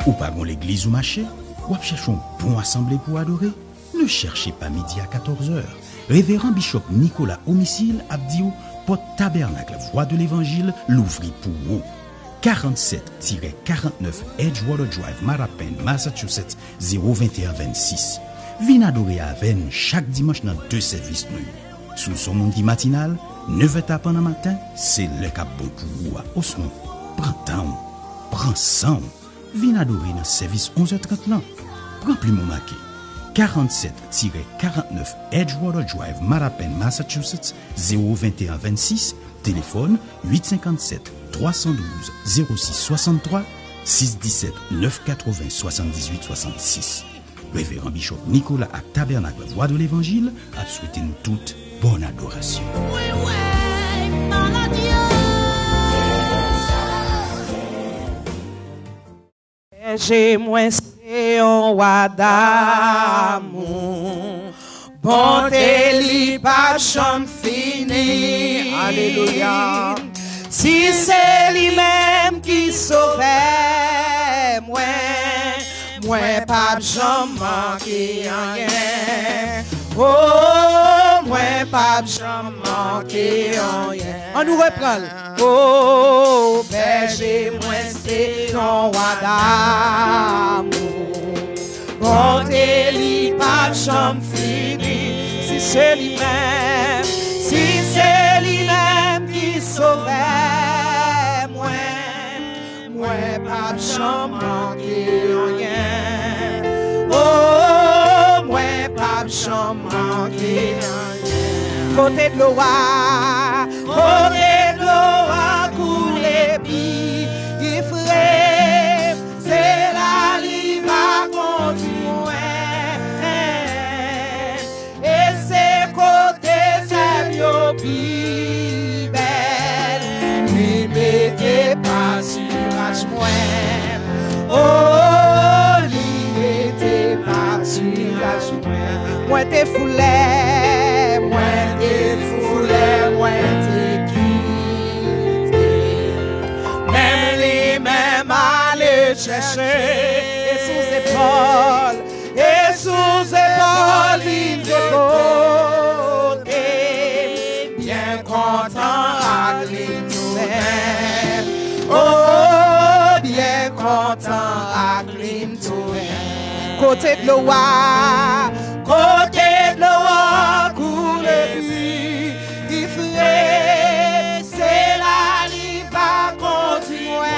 Ou pas dans l'église ou marché, ou chercher un bon assemblée pour adorer, ne cherchez pas midi à 14h. Révérend Bishop Nicolas Homicile Abdio, porte tabernacle voix de l'évangile, l'ouvrit pour vous. 47-49 Edgewater Drive, Mattapan, Massachusetts, 02126. Vin adorer avec nous chaque dimanche dans 2 services nous. Sous son monde matinal, 9h pendant le matin, c'est le cap bon pour vous. Au son, prends temps, prends sang. Vin adorer dans service 11h30 là. Prends plus mon marqué. 47-49 Edgewater Drive, Mattapan, Massachusetts, 02126. Téléphone 857 312 0663 617 980 78 66. Révérend Bishop Nicolas à Tabernacle Voix de l'Évangile a souhaité nous toutes bonne adoration. J'ai moins c'est un roi d'amour. Bonté li pas jamais fini. Alléluia. Si c'est lui-même qui sauvait, moi pas jamais manqué rien. Oh, moi pas jamais manqué rien. On nous reprend. Oh, berger, moi c'est ton roi d'amour. Bonté li pas jamais fini. Si c'est lui-même, si c'est lui-même qui sauvait, moi pas jamais manqué rien. Oh, moi pas jamais manqué rien. Côté de l'eau, coule puis il frais, c'est la live à continuer. Et c'est côté c'est mieux plus belle, lui mettez pas sur moi. Oh, lui mettez pas sur moi. Moi t'es foulé, moi t'es quitté. Même les mêmes aller chercher et sous épaules, il décote. Bien content à nous-mêmes. Oh, bien content à nous-mêmes. Côté de l'eau, coule puis il ferait, c'est la live à continuer.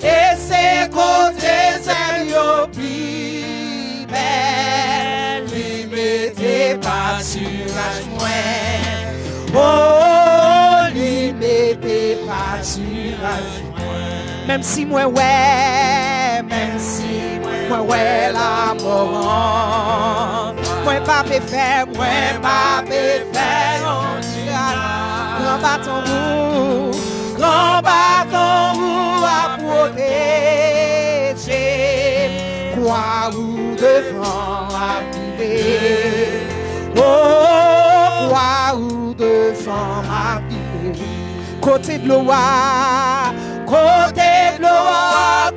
Et c'est côté c'est plus belle, lui mettez pas sur moi. Oh, lui mettez pas sur moi. Même si moi la mort, moi pas me faire, grand bâton vous à protéger, quoi ou devant appuyer, oh, quoi ou devant appuyer, côté de l'eau,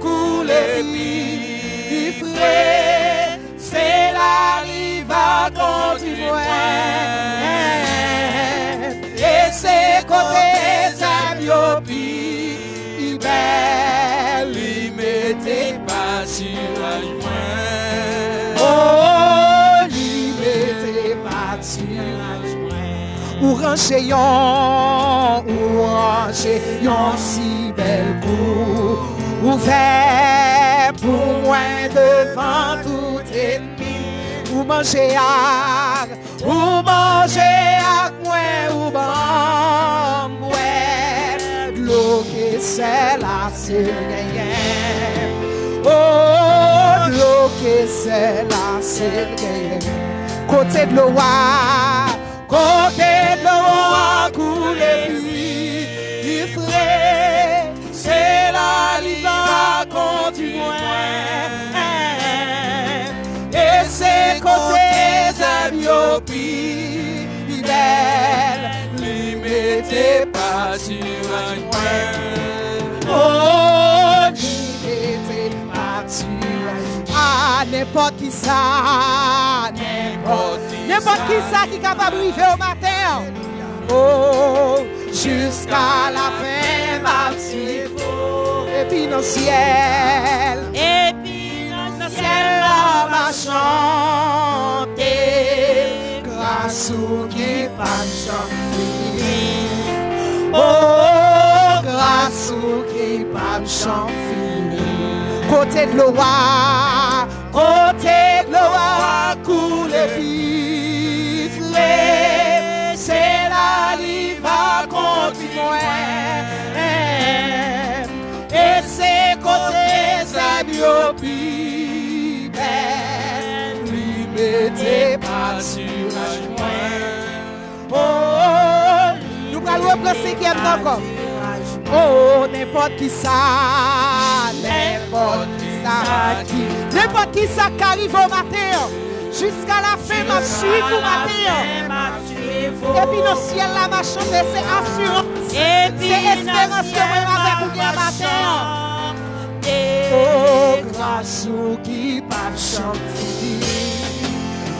coule puis frais, c'est la rive à continuer. Et c'est côté Zabiopi, il belle, lui mettez pas sur moi. Oh, lui mettez pas sur moi. Ou ranger si belle cour, ouvert pour moi devant tout ennemi. Ou manger avec moi, ou bon, l'eau que c'est là, c'est rien. Oh, l'eau que c'est là, c'est rien. Côté de l'eau, coule puis il frais, c'est la live à continuer. Et c'est côté Zabiopi, il belle, lui mettez pas sur moi. Oh, n'importe qui ça, n'importe qui ça qui est capable de vivre au matin. Oh, jusqu'à la fin, ma petite. Et puis dans le ciel, là, m'a chanté. Grâce au qui pas chanté. Oh, grâce au qui pas chanté. Côté de l'eau, coule vite. C'est la live à continuer. Et c'est côté Zabiopi, lui mettez pas sur la joie. Oh, nous allons reprendre ce qui est encore. Oh, n'importe qui ça, n'importe qui ça qui arrive au matin. Jusqu'à la fin, m'a suivi au matin. Et puis dans le ciel, là, m'a chanté, c'est assurance. C'est espérance que moi avec vous bien matin. Oh, grâce au qui pas chanter.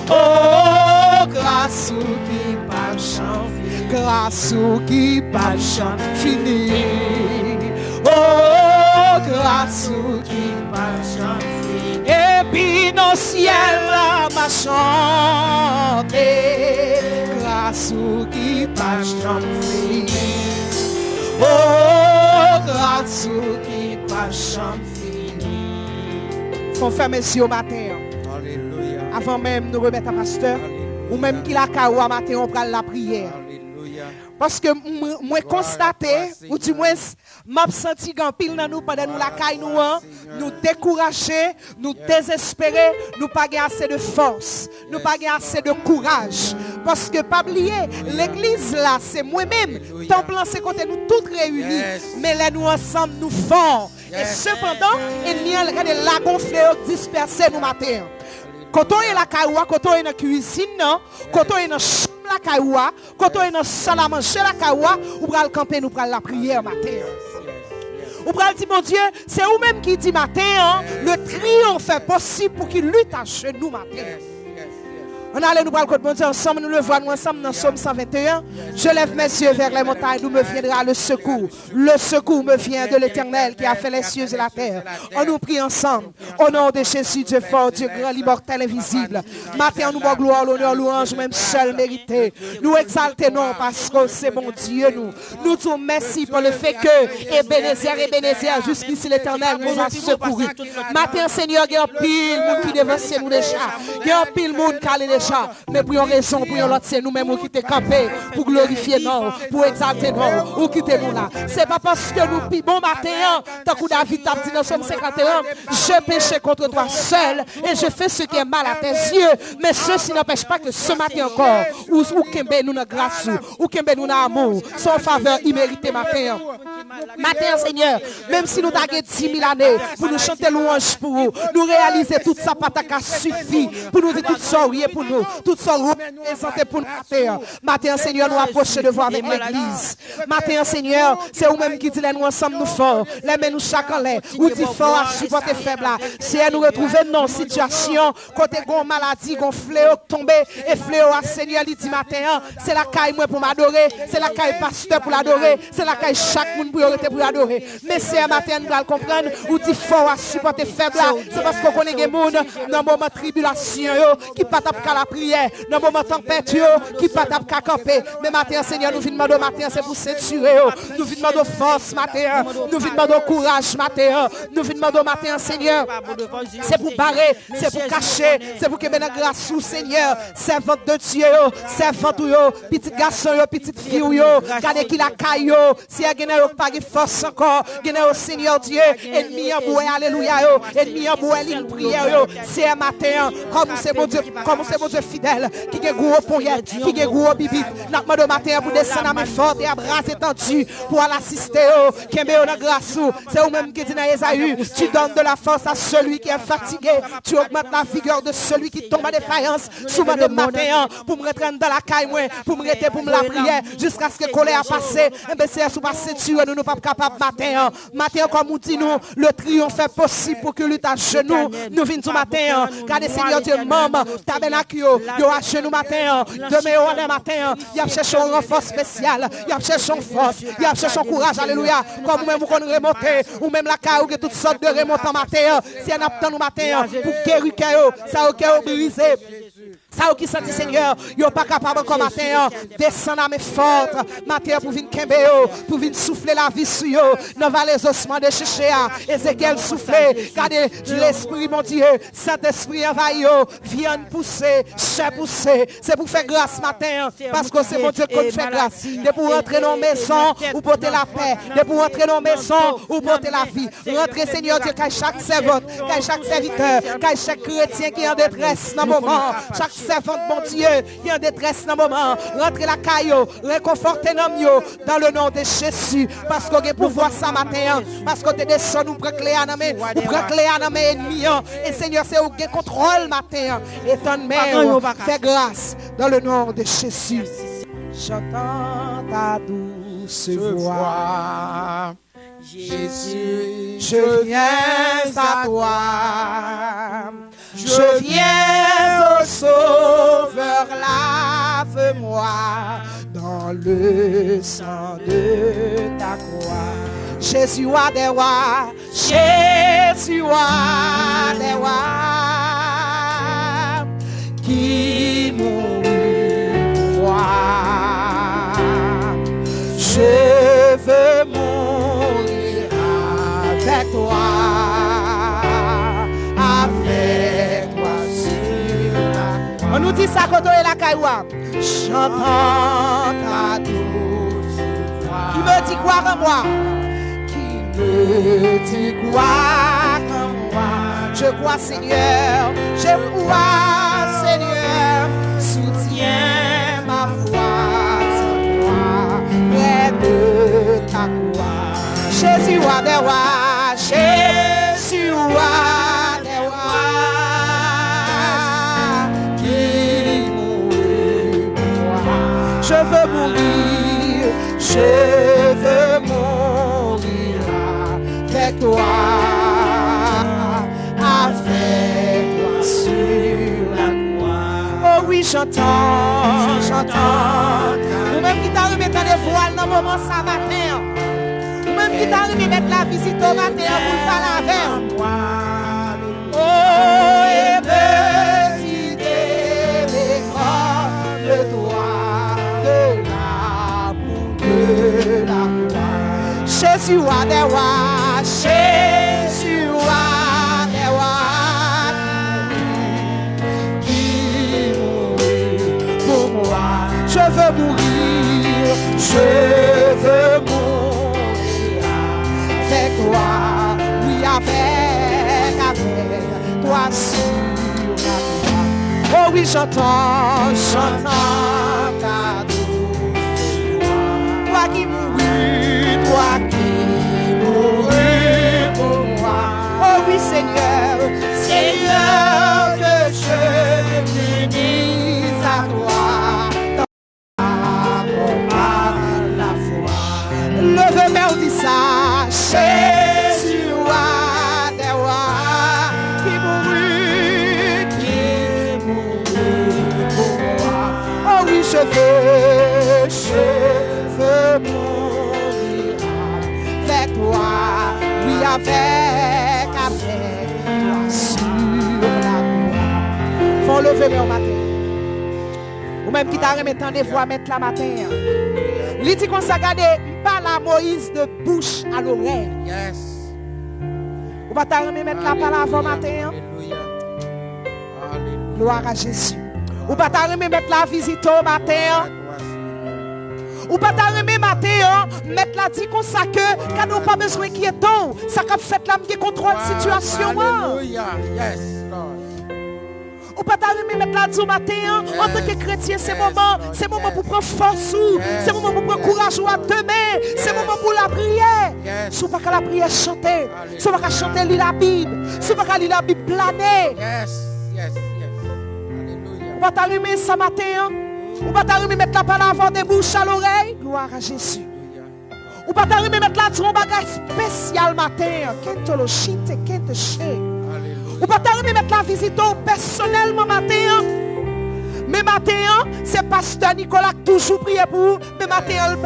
Oh, grâce au qui pas chanter. Grâce au qui pas chanter. Fini. Oh, grâce au qui pas chanter. Et puis dans le ciel, là, m'a chanté. Grâce au qui pas chanté. Oh, grâce au qui pas chanté. Qu'on ferme les yeux au matin. Alléluia. Avant même de remettre à pasteur, ou même qu'il a caou au matin, on prend la prière. Parce que moi constaté, ou du moins, m'a senti qu'en pile dans nous pendant nous la caille nous décourager, nous désespérer, nous pas assez de force, nous pas assez de courage. Parce que pas oublier, l'église là, c'est moi-même, temple c'est côté nous toutes réunis, mais là nous ensemble nous forts. Et cependant, il y a la gonflée dispersée nous matin. Quand on est la caoua, quand on est dans la cuisine, quand on est dans la caoua, quand on est dans la salle à manger la caoua, ou pral camper, nous pral la prière matin. Ou pral dire, mon Dieu, c'est vous-même qui dit matin, le triomphe est possible pour qu'il lutte à genoux matin. On allait nous parler de Dieu ensemble, nous le voyons ensemble dans Psaume 121. Je lève mes yeux vers les montagnes, d'où me viendra le secours. Le secours me vient de l'Éternel qui a fait les cieux et la terre. On nous prie ensemble. Au nom de Jésus, Dieu fort, Dieu grand, l'immortel, invisible. Matin, nous bonne gloire, l'honneur, louange, même seul mérité. Nous exaltons parce que c'est bon Dieu, nous. Nous disons merci pour le fait que Ebenezer, jusqu'ici l'Éternel nous a secourus. Matin, Seigneur, il y a un pile monde qui devance nous déjà. Il y a un pile monde qui allait déjà. Mais pour une raison, pour une autre, c'est nous-mêmes qui t'es campés pour glorifier nous, pour exalter nous, ou quitter nous là. C'est pas parce que nous, bon matin, tant que David t'a dit dans Psaume 51, je péché contre toi seul et je fais ce qui est mal à tes yeux. Mais ceci n'empêche pas que ce matin encore, ou Kembe nous dans grâce, ou Kembe nous dans amour, son faveur imméritée matin. Matin, Seigneur, même si nous avons 10 000 années pour nous chanter louange pour vous, nous réaliser tout ça, pas qu'à suffit pour nous dire tout ça, pour nous, tout ça, représenter pour nous matin. Matin, Seigneur, nous approcher de voir avec l'église. Matin, Seigneur, c'est vous-même qui dit nous ensemble nous forts, les mains nous chaque en l'air, ou dit fort à supporter faible. C'est à nous retrouver dans une situation, côté gon maladie, gon fléau tombé, et fléau à Seigneur, il dit matin, c'est la caille moi pour m'adorer, c'est la caille pasteur pour l'adorer, c'est la caille chaque monde pour l'adorer. Mais c'est un matin, nous allons comprendre, ou dit fort à supporter faible, c'est parce qu'on connaît des gens dans le moment de tribulation, qui pas qu'à la prière, dans le moment de tempête, qui pas qu'à camper. Mais matin, Seigneur, nous venons demander matin, c'est pour s'éturer, nous venons demander force matin, nous venons demander courage matin, nous venons demander matin, Seigneur, c'est pour barrer, c'est pour cacher, c'est pour que la grâce sous Seigneur, servante de Dieu, servante petit garçon, petite fille, regardez qui la caille, si elle n'a pas de force encore, au Seigneur Dieu, ennemi en bois, alléluia, ennemi en bois, ligne prière, c'est un matin, comme c'est mon Dieu, fidèle, qui est gros poignet, qui est gros bibite, n'a pas de matin pour descendre à main forte et à bras étendus pour l'assister, qui est la grâce, c'est vous-même qui dit dans Esaü, tu donnes de la force à celui qui est fatigué, tu augmentes la vigueur de celui qui tombe en défaillance, souvent de matin, pour me retraîner dans la caille, pour me rester pour me la prière, jusqu'à ce que colère a passé, et bien c'est sous passer dessus, nous pas capable matin. Matin, comme on dit nous, le triomphe est possible pour que lui à genoux. Nous venons ce matin. Car le Seigneur Dieu, maman, tabernacle, yo à genoux matin. Demain, on est matin. Il a cherché un renfort spécial. Il a cherché une force. Il a cherché un courage. Alléluia. Comme vous-même, vous connaissez remonter. Ou même la caille, toutes sortes de remontants matin. Si on a tant matin pour guérir, ça a brisé. Ça qui senti Seigneur, yo pas capable comme matin descendre à mes fortes matin pour venir kembeo, pour venir souffler la vie sur yo dans vallée ossements de Chéchéa. Ézéchiel souffler, regardez l'esprit mon Dieu, Saint-Esprit envahit yo, viande pousser, chair pousser. C'est pour faire grâce matin parce que c'est mon Dieu qu'on fait grâce. De pour rentrer dans la maison ou porter la paix, de pour rentrer dans la maison ou porter la vie. Rentrer Seigneur Dieu qu'à chaque servante, qu'à chaque serviteur, qu'à chaque chrétien qui est en détresse dans le moment, chaque servante, mon Dieu, qui est en détresse dans le moment. Rentrez la caillou, réconfortez dans le nom de Jésus. Parce qu'on a pouvoir ça matin. Parce qu'on te descend, nous prenons clé à la main, nous prenons clé à la main ennemi. Et Seigneur, c'est où qu'on contrôle matin. Et ton mère, fais grâce dans le nom de Jésus. J'entends ta douce voix. Jésus, je viens à toi. Je viens au Sauveur, lave-moi dans le sang de ta croix. Jésus roi des rois, Jésus roi des rois, qui mourut pour moi. Je veux mourir avec toi. On nous dit ça quand on est la cailloua. J'entends ta douce voix. Qui me dit quoi comme moi? Qui me dit quoi comme moi? Je crois Seigneur, je crois Seigneur. Soutiens ma foi, tiens-moi près de ta croix. Jésus roi des rois, Jésus roi des rois. Je veux mourir, je veux mourir avec toi sur la croix. Oh oui, j'entends. Nous-mêmes qui t'arrivons mettre les voiles dans le moment ça matin. Nous-mêmes qui t'arrivons mettre la visite au matin pour pas la veille. Oh, et petite comme toi. Jésus roi des rois, Jésus roi des rois, qui mourut pour moi. Je veux mourir avec toi, oui avec toi sur la croix. Oh oui j'entends ta douce voix, toi qui mourus, toi qui mourus pour moi. Oh oui Seigneur, Seigneur, que je m'unisse à toi dans la foi. Levez main, on dit ça, Jésus roi des rois, qui mourut pour moi. Oh oui je veux mourir avec toi, oui avec toi sur la croix. Faut lever le matin. Ou même qui t'a remis tant de fois mettre la matin. Il dit qu'on s'est gardé pas la Moïse de bouche à l'oreille. Yes. Ou pas t'a remis mettre la parole avant matin. Gloire à Jésus. Ou pas t'a remis mettre la visite au matin. Ou pas t'arriver matin, mettre la dit comme ça que quand on pas besoin qui est ton, ça qu'a fait l'âme qui contrôle la situation. Yes, Lord. Ou pas t'arriver mettre la dit au matin, en tant que chrétien, c'est moment pour prendre force, c'est moment pour prendre courage à demain, c'est moment pour la prière. Si vous pas la prière chanter, si vous pas chanter lire la Bible, si vous pas lire la Bible planer. Yes. Alléluia. Ou pas t'arriver ce matin. Ou pas t'arriver mettre la parole avant des bouches à l'oreille. Gloire à Jésus. Ou pas t'arriver mettre là un bagage spécial matin. Kentolo shinte kente che. Ou pas t'arriver mettre la visite personnellement matin. Mais matin, c'est pasteur Nicolas qui toujours prié pour vous. Mais matin,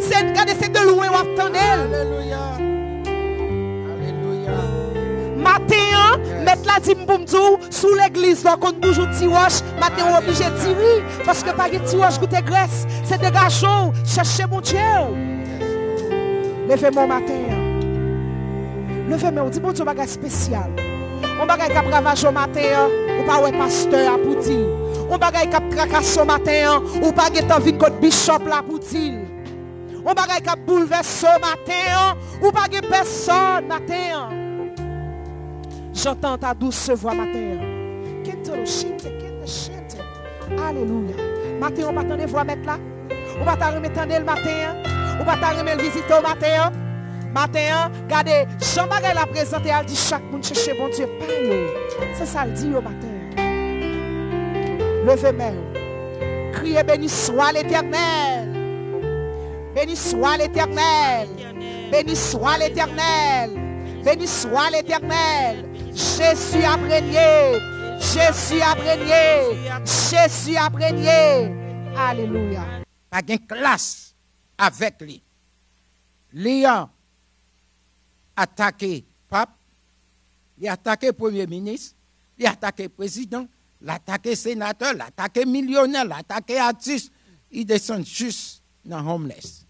c'est de loin ou attendre. Alléluia. Alléluia. Matin, mettre la dimboumdou sous l'église, donc on toujours tiroche. Matin, on est obligé de dire oui. Parce que pas de tiroche goûter graisse. C'est des gâchons. Cherchez mon Dieu. Levez-moi matin. Levez-moi. On dit bon Dieu, bagage spécial. On bagage qui a ravagé au matin. Ou pas ouais pasteur pour dire. On bagay kap tracasse au matin, ou pas get envie de bishop là pour dire. On bagay kap bouleverse au matin, ou pas get personne matin. J'entends ta douce voix matin. Alléluia. Matin on va t'entendre voix mettre là. On va t'arrêter le matin, on va t'arrêter le visiter au matin. Matin, regardez, Jean bagay la présenter, elle dit chaque monde chercher bon Dieu pas yo. C'est ça le dit au matin. Levez-moi. Criez béni soit l'Éternel. Béni soit l'Éternel. Béni soit l'Éternel. Béni soit l'Éternel. Jésus a régné. Jésus a régné. Jésus a régné. Alléluia. Pas de classe avec lui. Léon attaqué pape, il a attaqué premier ministre, il a attaqué président. L'attaquer sénateur, l'attaquer millionnaire, l'attaquer artiste, il descend juste dans homeless.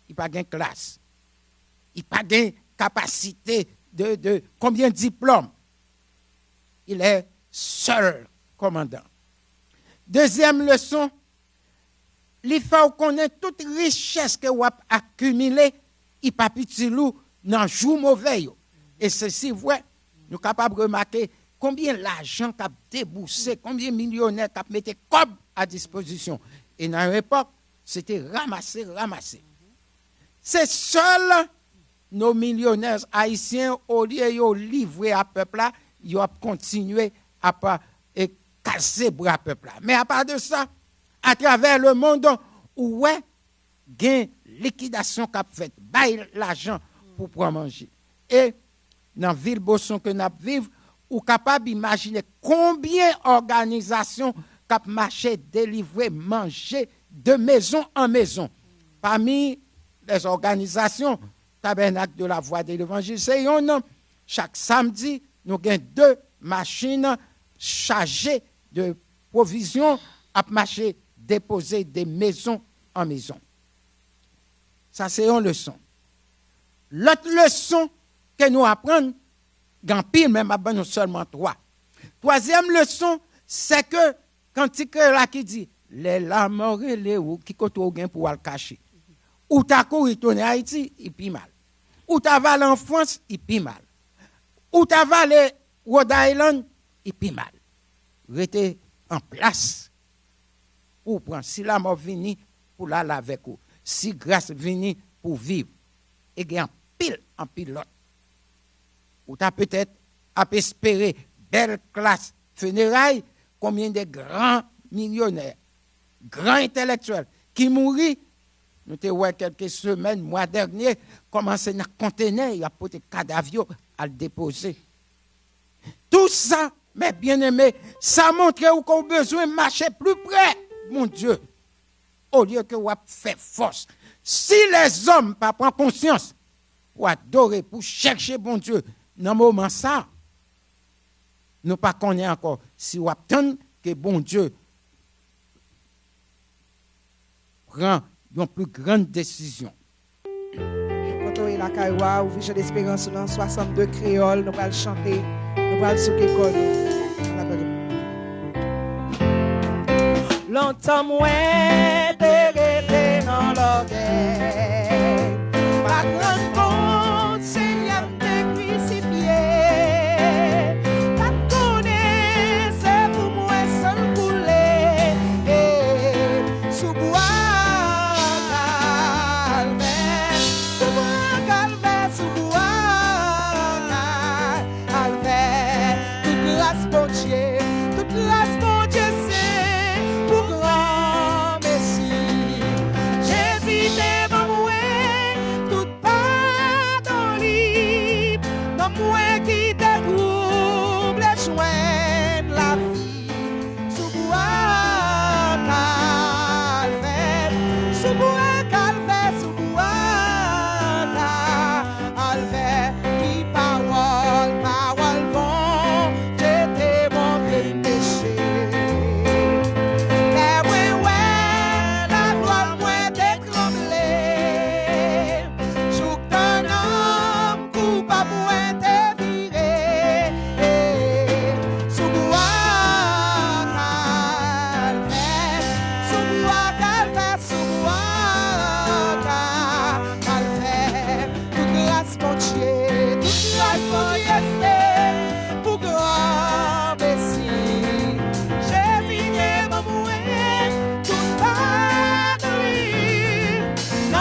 Il n'a pas de classe. Il n'a pas de capacité de combien de diplômes. Il est seul commandant. Deuxième leçon, il faut connaître toute richesse que vous avez accumulée, il pas petit loup dans le jour mauvais. Et ceci, vrai, nous sommes capables de remarquer combien l'argent qu'a déboursé, combien de millionnaires qu'a mis comme à disposition. Et dans l'époque, c'était ramassé. C'est seuls nos millionnaires haïtiens, au lieu de livrer à peuple là, ils ont continué à casser bras peuple là. Mais à part de ça, à travers le monde, où est gain liquidation qu'a fait, bail l'argent pour pouvoir manger. Et dans la ville Bosson que nous vivons, ou capable d'imaginer combien d'organisations cap marché, délivrer, manger de maison en maison. Parmi les organisations, Tabernacle de la Voix de l'Évangile, c'est un an. Chaque samedi, nous avons 2 machines chargées de provisions à marcher, déposer des maisons en maison. Ça, c'est une leçon. L'autre leçon que nous apprenons, grand pile, même à nous seulement 3. Troisième leçon, c'est que quand il là qui dit, les larmes les ou qui côté au gain pour le cacher. Ou t'as couru tourner Haïti, il pis mal. Ou t'as valé en France, il pis mal. Ou t'as valé Rhode Island, il pis mal. Restez en place. Ou prend si la mort vini pour la avec vous. Si grâce vini pour vivre. Et il y a en pile l'autre. Ou tu as peut-être à espérer belle classe funérailles, combien de grands millionnaires, grands intellectuels qui mourent. Nous avons vu quelques semaines, mois dernier, commencé dans le conteneur, il y a des cadavres à le déposer. Tout ça, mes bien-aimés, ça montre qu'on a besoin de marcher plus près, mon Dieu, au lieu que vous fait force. Si les hommes ne prennent pas conscience pour adorer, pour chercher bon Dieu, dans le moment ça, nous ne connaissons pas encore si vous attendez que bon Dieu prend une plus grande décision. Quand on est la Kaïwa, ou Vision d'Espérance dans 62 créoles, nous allons chanter, nous allons souquer l'école. Longtemps moins de dans l'orgueil, pas grand compte, Seigneur te crucifié, pas de connaître, pour moi seul couler, sous bois calvaire, sous bois calvaire, sous bois calvaire, toute grâce pour Dieu, toute grâce pour Dieu, c'est pour grand Messie.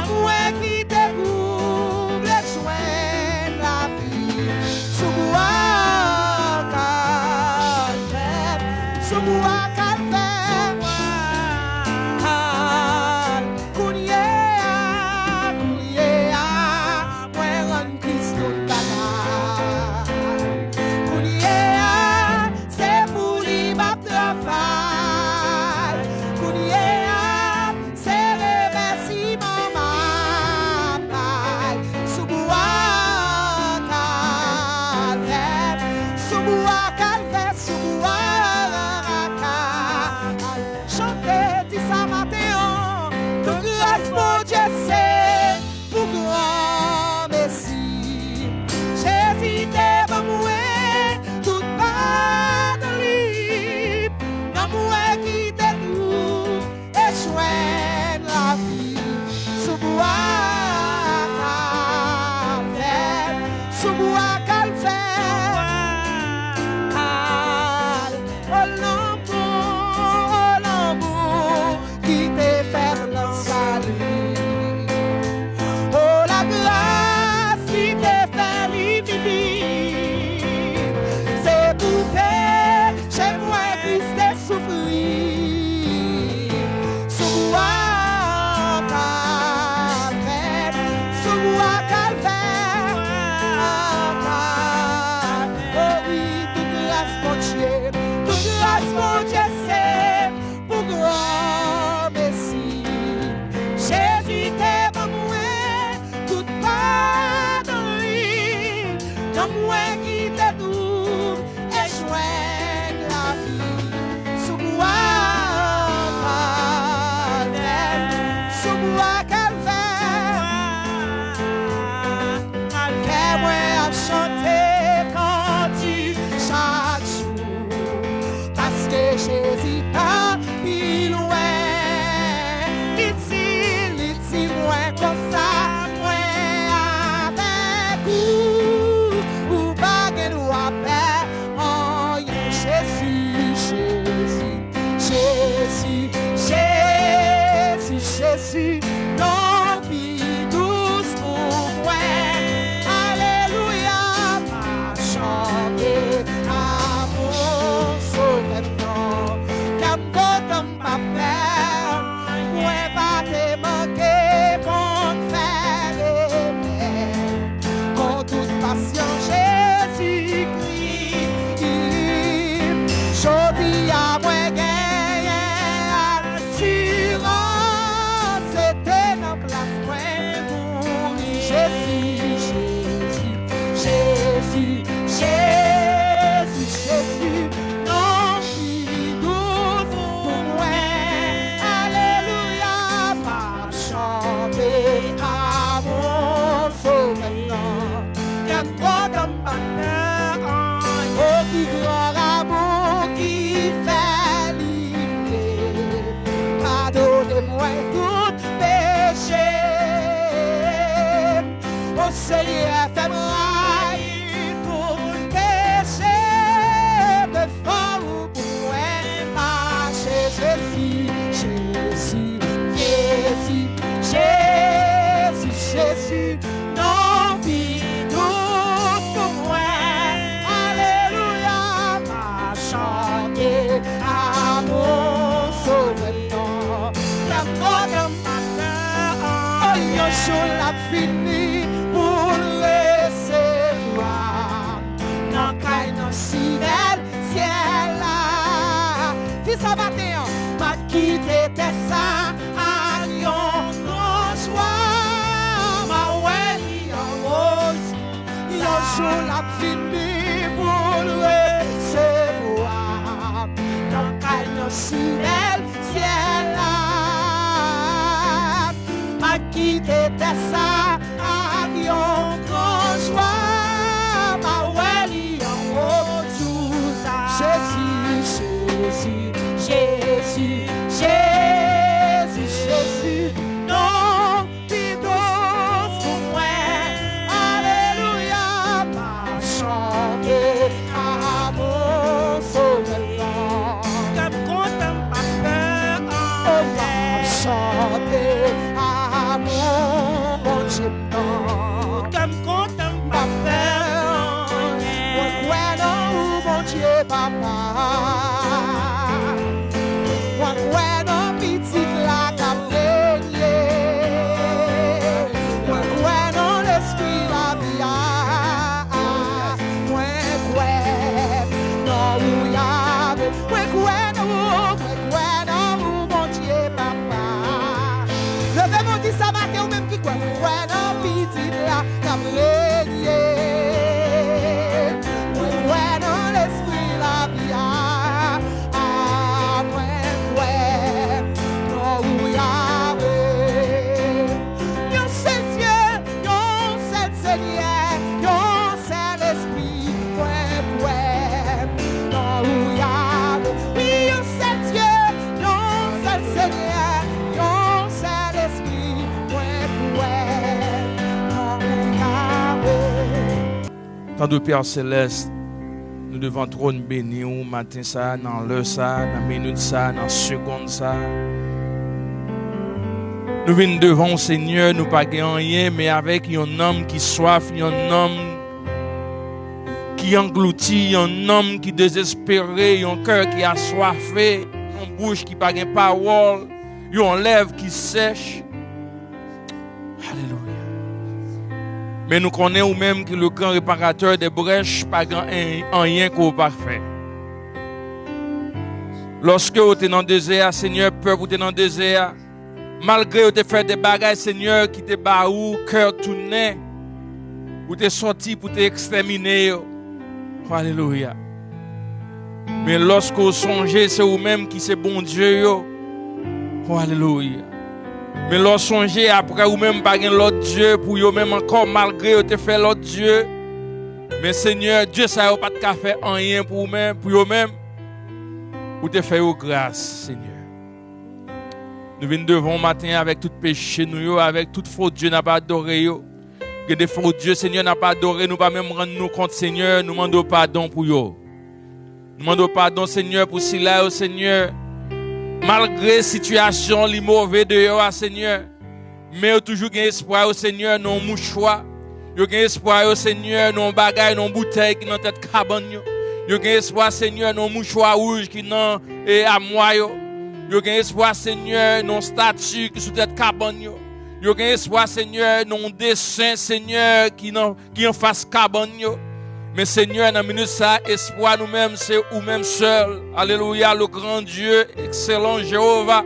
moi qui découvre les soins de la vie. Sous moi calvaire, sous moi calvaire, moi rend Christ toute bagaille. C'est pour lui battre travail. C'est remerciement ma taille. Sous moi calvaire, sous moi calvaire, sous moi calvaire. Chantez dit ça matin, de grâce mon Dieu c'est pour grand Messie. Jésus t'es bon moi, tout pas de libre. Non moi qui découvre et joigne la vie. Sous moi calvaire, sous moi calvaire. Oh l'amour qui te fait le salut. Oh la grâce qui te fait vivre. C'est pour chez moi Christ est souffrir. Sous moi calvaire, sous moi calvaire. Oh oui, toute grâce mon Dieu, toute grâce mon Dieu c'est pour grand Messie. Jésus t'aime moi, toute pardonne, dans moi qui te double et joigne la vie. Sous moi calvaire, sous moi calvaire, fais-moi chanter quand tu chaque jour, parce que Jésus t'a mis loin. L'ici, moi comme ça, moi avec ou pas que nous appelle. Oh, Jésus, non, puis douce pour moi. Alléluia, ma chanter à mon sauveur. Comme quand ma père, moi pas te manquer pour faire con toute passion Jésus-Christ. Jodi à moi gagner assurance, c'était dans place moi pour Jésus, non plus douce pour moi. Alléluia, pas chanter à mon sauveur. Qu'un grand homme batteur, oh qui grand amour qui fait livrer. Pardonnez-moi tout péché. Oh Seigneur, fais-moi pour pécher, me fort pour moi, marcher Jésus, non vie douce pour moi. Alléluia, ma chanter à mon sauveur. La bonne matin, oh yo jour la fini pour recevoir. Non caille non ciel là. Fils à matin, ma quitté tes ça à Lyon, non joie, ma ouais en rose. Yo jour la fini pour recevoir. Non caille non ciel là. Ma quitté tes ça à Lyon, non joie, ma ouais en rose. Jésus, non, puis douce pour moi. Alléluia, ma chanter à mon sauveur. Comme content ma peur, oh, ma chanter à mon Tant de Père Céleste, nous devons trône béni au matin ça, dans l'heure ça, dans minute ça, dans seconde ça. Nous venons devant Seigneur, nous pas rien, mais avec un homme qui soif, un homme qui engloutit, un homme qui désespéré, un cœur qui a soifé, une bouche qui pas de parole, une lèvre qui sèche. Alléluia. Mais nous connaissons même que le grand réparateur des brèches pas rien qu'on pas fait. Lorsque vous êtes dans le désert, Seigneur, peuple, vous êtes dans le désert, malgré vous avez fait des bagages, Seigneur, qui te baou, cœur tourné, vous êtes sorti pour t'exterminer. Alléluia. Mais lorsque vous songez, c'est vous-même qui c'est bon Dieu. Alléluia. Mais lorsque vous songez, après vous-même, pas l'autre Dieu, pour vous-même encore, malgré vous avez fait l'autre Dieu. Mais Seigneur, Dieu, ça n'a pas de faire rien pour vous-même, vous te fait grâce, Seigneur. Nous venons devant matin avec tout péché, nous, avec toute faute, Dieu n'a pas adoré. Que des fautes, Dieu, Seigneur, n'a pas adoré, nous pas même rendre nous compte, Seigneur, nous demandons pardon pour eux. Nous demandons pardon, Seigneur, pour cela, Seigneur. Malgré la situation, les mauvais de eux, Seigneur. Mais nous toujours un espoir, Seigneur, non mouchoir. Nous avons espoir, Seigneur, non bagaille, non bouteille qui dans tête cabane. Nous avons espoir, Seigneur, non mouchoir rouge qui dans à moi. Nous avons espoir, Seigneur, non statue qui sous tête cabane. Nous avons espoir, Seigneur, non dessin, Seigneur, qui en face cabane. Mais Seigneur, dans la minute ça, espoir nous-mêmes, c'est nous-mêmes seuls. Alléluia, le grand Dieu, excellent Jéhovah,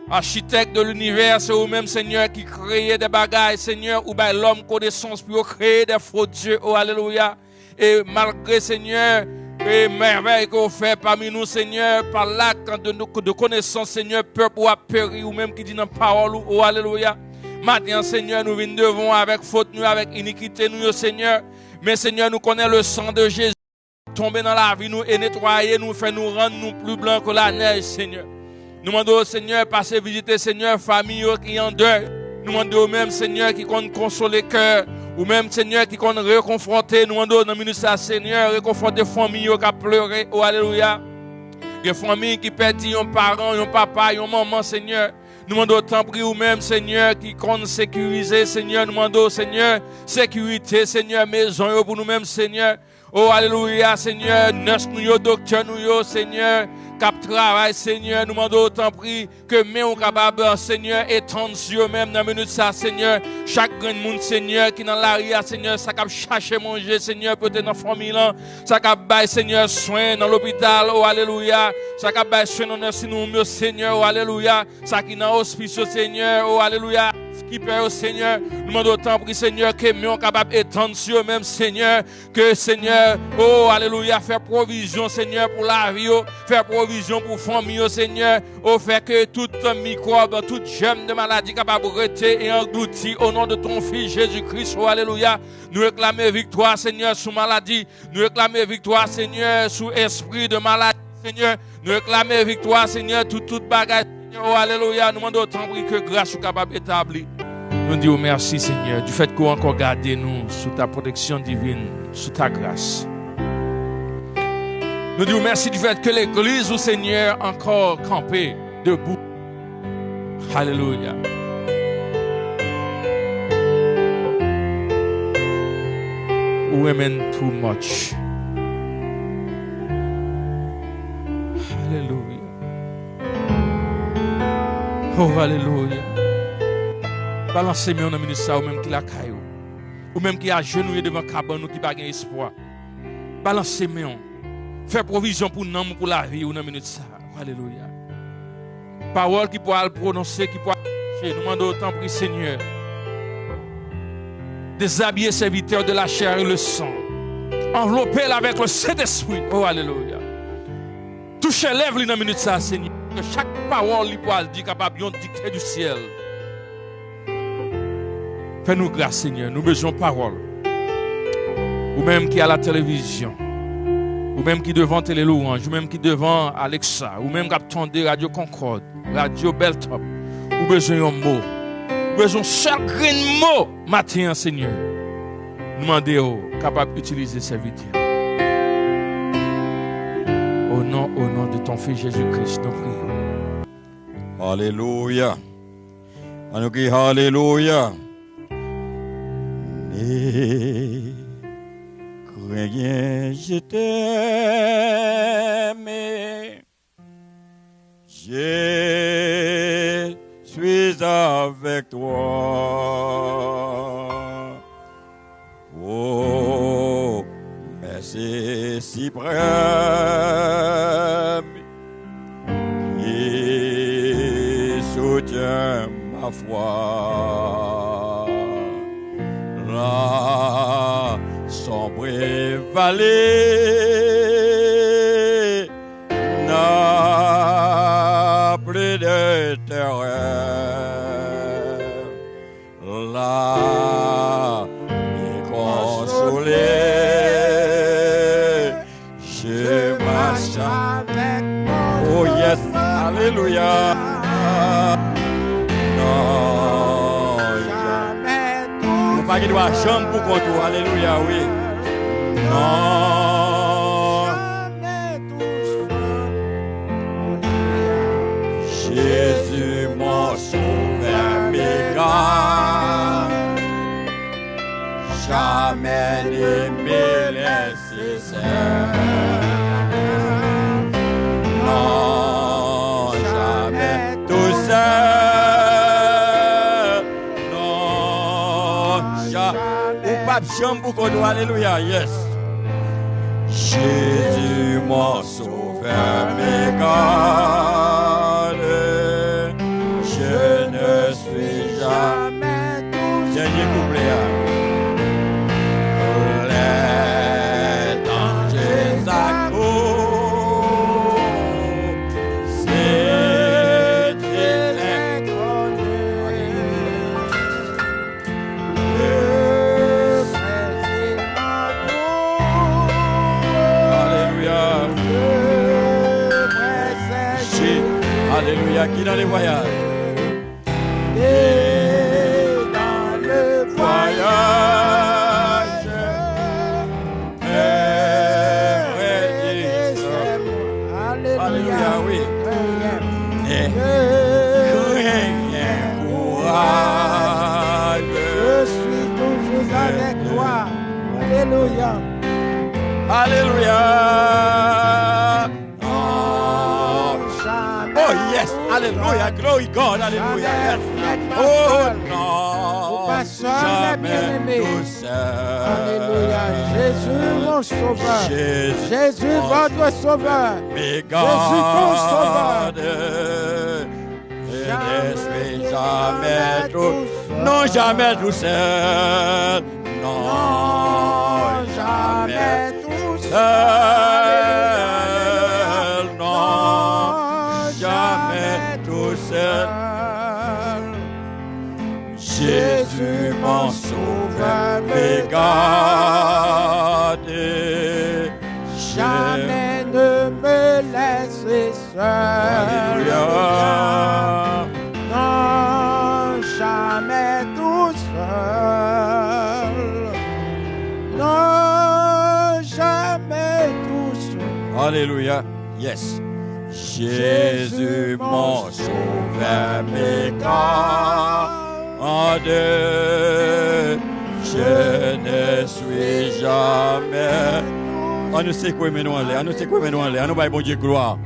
architecte de l'univers, c'est vous-même, Seigneur, qui crée des bagailles, Seigneur, ou bien l'homme connaissance pour créer des faux dieux. Oh, alléluia. Et malgré, Seigneur, et merveille qu'on fait parmi nous, Seigneur, par l'acte de connaissance, Seigneur, peuple ou a péri, ou même qui dit dans la parole, oh, alléluia. Maintenant, Seigneur, nous venons devant avec faute, nous, avec iniquité, nous, Seigneur. Mais Seigneur, nous connaissons le sang de Jésus tomber dans la vie, nous et nettoyer, nous fait nous rendre nous plus blancs que la neige, Seigneur. Nous demandons au Seigneur, passer visiter, Seigneur, famille qui en deuil. Nous demandons au même Seigneur qui compte consoler cœur, ou même Seigneur qui compte réconforter. Nous demandons dans le ministère, Seigneur, réconforter famille qui a pleuré, oh alléluia. Des familles qui perdent un parent, un papa, un maman, Seigneur. Nous demandons tant pris ou même, Seigneur, qui compte sécuriser, Seigneur. Nous demandons, Seigneur, sécurité, Seigneur, maison pour nous-mêmes, Seigneur. Oh, alléluia, Seigneur, nurse nous, docteur nous, Seigneur, cap travail, Seigneur. Nous demandons tant pris que mais on capable, Seigneur, étendre sur eux-mêmes dans la minute ça, Seigneur. Chaque grand monde, Seigneur, qui dans l'arrière, Seigneur, ça cap chercher manger, Seigneur, peut-être dans la famille, ça cap bailler, Seigneur, soin dans l'hôpital, oh, alléluia. Ça cap bailler soin dans nous, Seigneur, oh, alléluia. Ça qui dans l'hospice, Seigneur, oh, alléluia. Qui paie au Seigneur, nous demandons autant pour Seigneur que nous sommes capables d'étendre sur eux-mêmes, Seigneur, que Seigneur, oh alléluia, faire provision, Seigneur, pour la vie, faire provision pour la famille, Seigneur, oh faire que tout microbe, tout germe de maladie capable de rester et engloutir au nom de ton Fils Jésus-Christ, oh alléluia. Nous réclamons victoire, Seigneur, sous maladie, nous réclamons victoire, Seigneur, sous esprit de maladie, Seigneur, nous réclamons victoire, Seigneur, toute bagage. Oh, alléluia, nous demandons autant que grâce soit capable d'établir. Nous disons merci, Seigneur, du fait qu'on a encore gardé nous sous ta protection divine, sous ta grâce. Nous disons merci du fait que l'Église, au Seigneur, encore campée, debout. Alléluia. Women too much. Alléluia. Oh, alléluia. Balancez-moi dans le ministère, ou même qui la caillou, ou même qui a genouillé devant le cabane, ou qui n'a pas espoir. Balancez-moi. Faites provision pour nous, pour la vie, ou dans le ministère. Oh, alléluia. Parole qui pourra le prononcer, qui pourra le nous demandons autant pour Seigneur. Déshabiller serviteurs de la chair et le sang. Envelopper avec le Saint-Esprit. Oh, alléluia. Touchez lèvres dans le ministère, Seigneur. Que chaque parole lui pourra dire capable de dicter du ciel. Fais-nous grâce, Seigneur. Nous besoin de parole. Ou même qui à la télévision. Ou même qui devant Télé Louange. Ou même qui devant Alexa. Ou même qui attendait Radio Concorde. Radio Beltop. Ou besoin d'un mot. Ou besoin de seul grand mot. Matin, Seigneur. Demandez capable d'utiliser serviteur. Au nom de ton Fils Jésus-Christ, nous prions. Alléluia. On nous crie Alléluia. Ne crains, je t'aime. Je suis avec toi. Oh, merci si près. Soutiens ma foi. La sombre vallée n'a plus de terreur. La déconsolée, je marche avec moi. Oh yes, alléluia. Pas qu'il doit chambre pour contour. Alléluia, oui. Non. Jésus, mon sauveur, m'égare. Jamais ne me laisser seul. Non, jamais tout seul. Chambre pour qu'on doit, alléluia, yes. Jésus, mon sauveur, m'égare. Je ne suis jamais tout seul. Dernier couplet. Les dangers à cause, c'est très inconnu. Alléluia, qui dans les voyages? Et dans le voyage, alléluia, oui. Et rien courage. Je suis toujours avec toi. Alléluia. Alléluia. Oh yes, alléluia, glory God, alléluia, yes. Oh non, jamais tout seul. Alléluia, Jésus mon sauveur, Jésus votre sauveur, Jésus ton sauveur. Je ne suis jamais tout seul, non jamais tout seul, non jamais tout seul, non. Jamais tout seul. Jésus mon sauveur me garde. Jamais ne me laisse seul. Alléluia. Non, jamais tout seul. Non, jamais tout seul. Alléluia. Yes. Jésus mon sauveur me garde. Je ne suis jamais. On ne sait quoi, mais nous en l'air. On ne sait quoi, mais nous en l'air. On nous va bon Dieu gloire.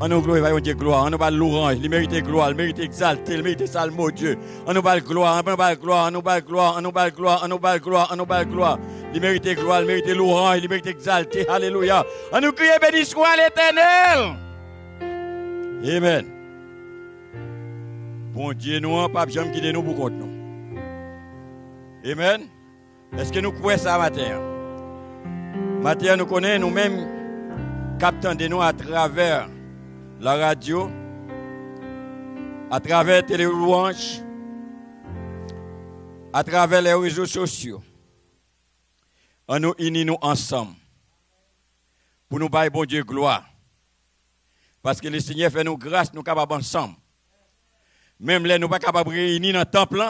On nous gloire, bon Dieu gloire. On nous va louange. Il mérite gloire, il mérite exalté, il mérite salmo Dieu. On nous va gloire, on nous va gloire, on nous va gloire, on nous va gloire, on nous va gloire, on nous va gloire. Il mérite gloire, il mérite louange, il mérite exalté. Alléluia. On nous crie béni soit l'Éternel. Amen. Bon Dieu, nous, pas jamais quitter nous pour compte nous. Amen. Est-ce que nous croyons ça matin? Matin, nous connaissons nous-mêmes, captant de nous à travers la radio, à travers Télé Louange, à travers les réseaux sociaux. On nous unis nous ensemble pour nous bailler bon Dieu gloire. Parce que le Seigneur fait nous grâce, nous sommes capables ensemble. Même là, nous ne sommes pas capables de réunir dans le temple.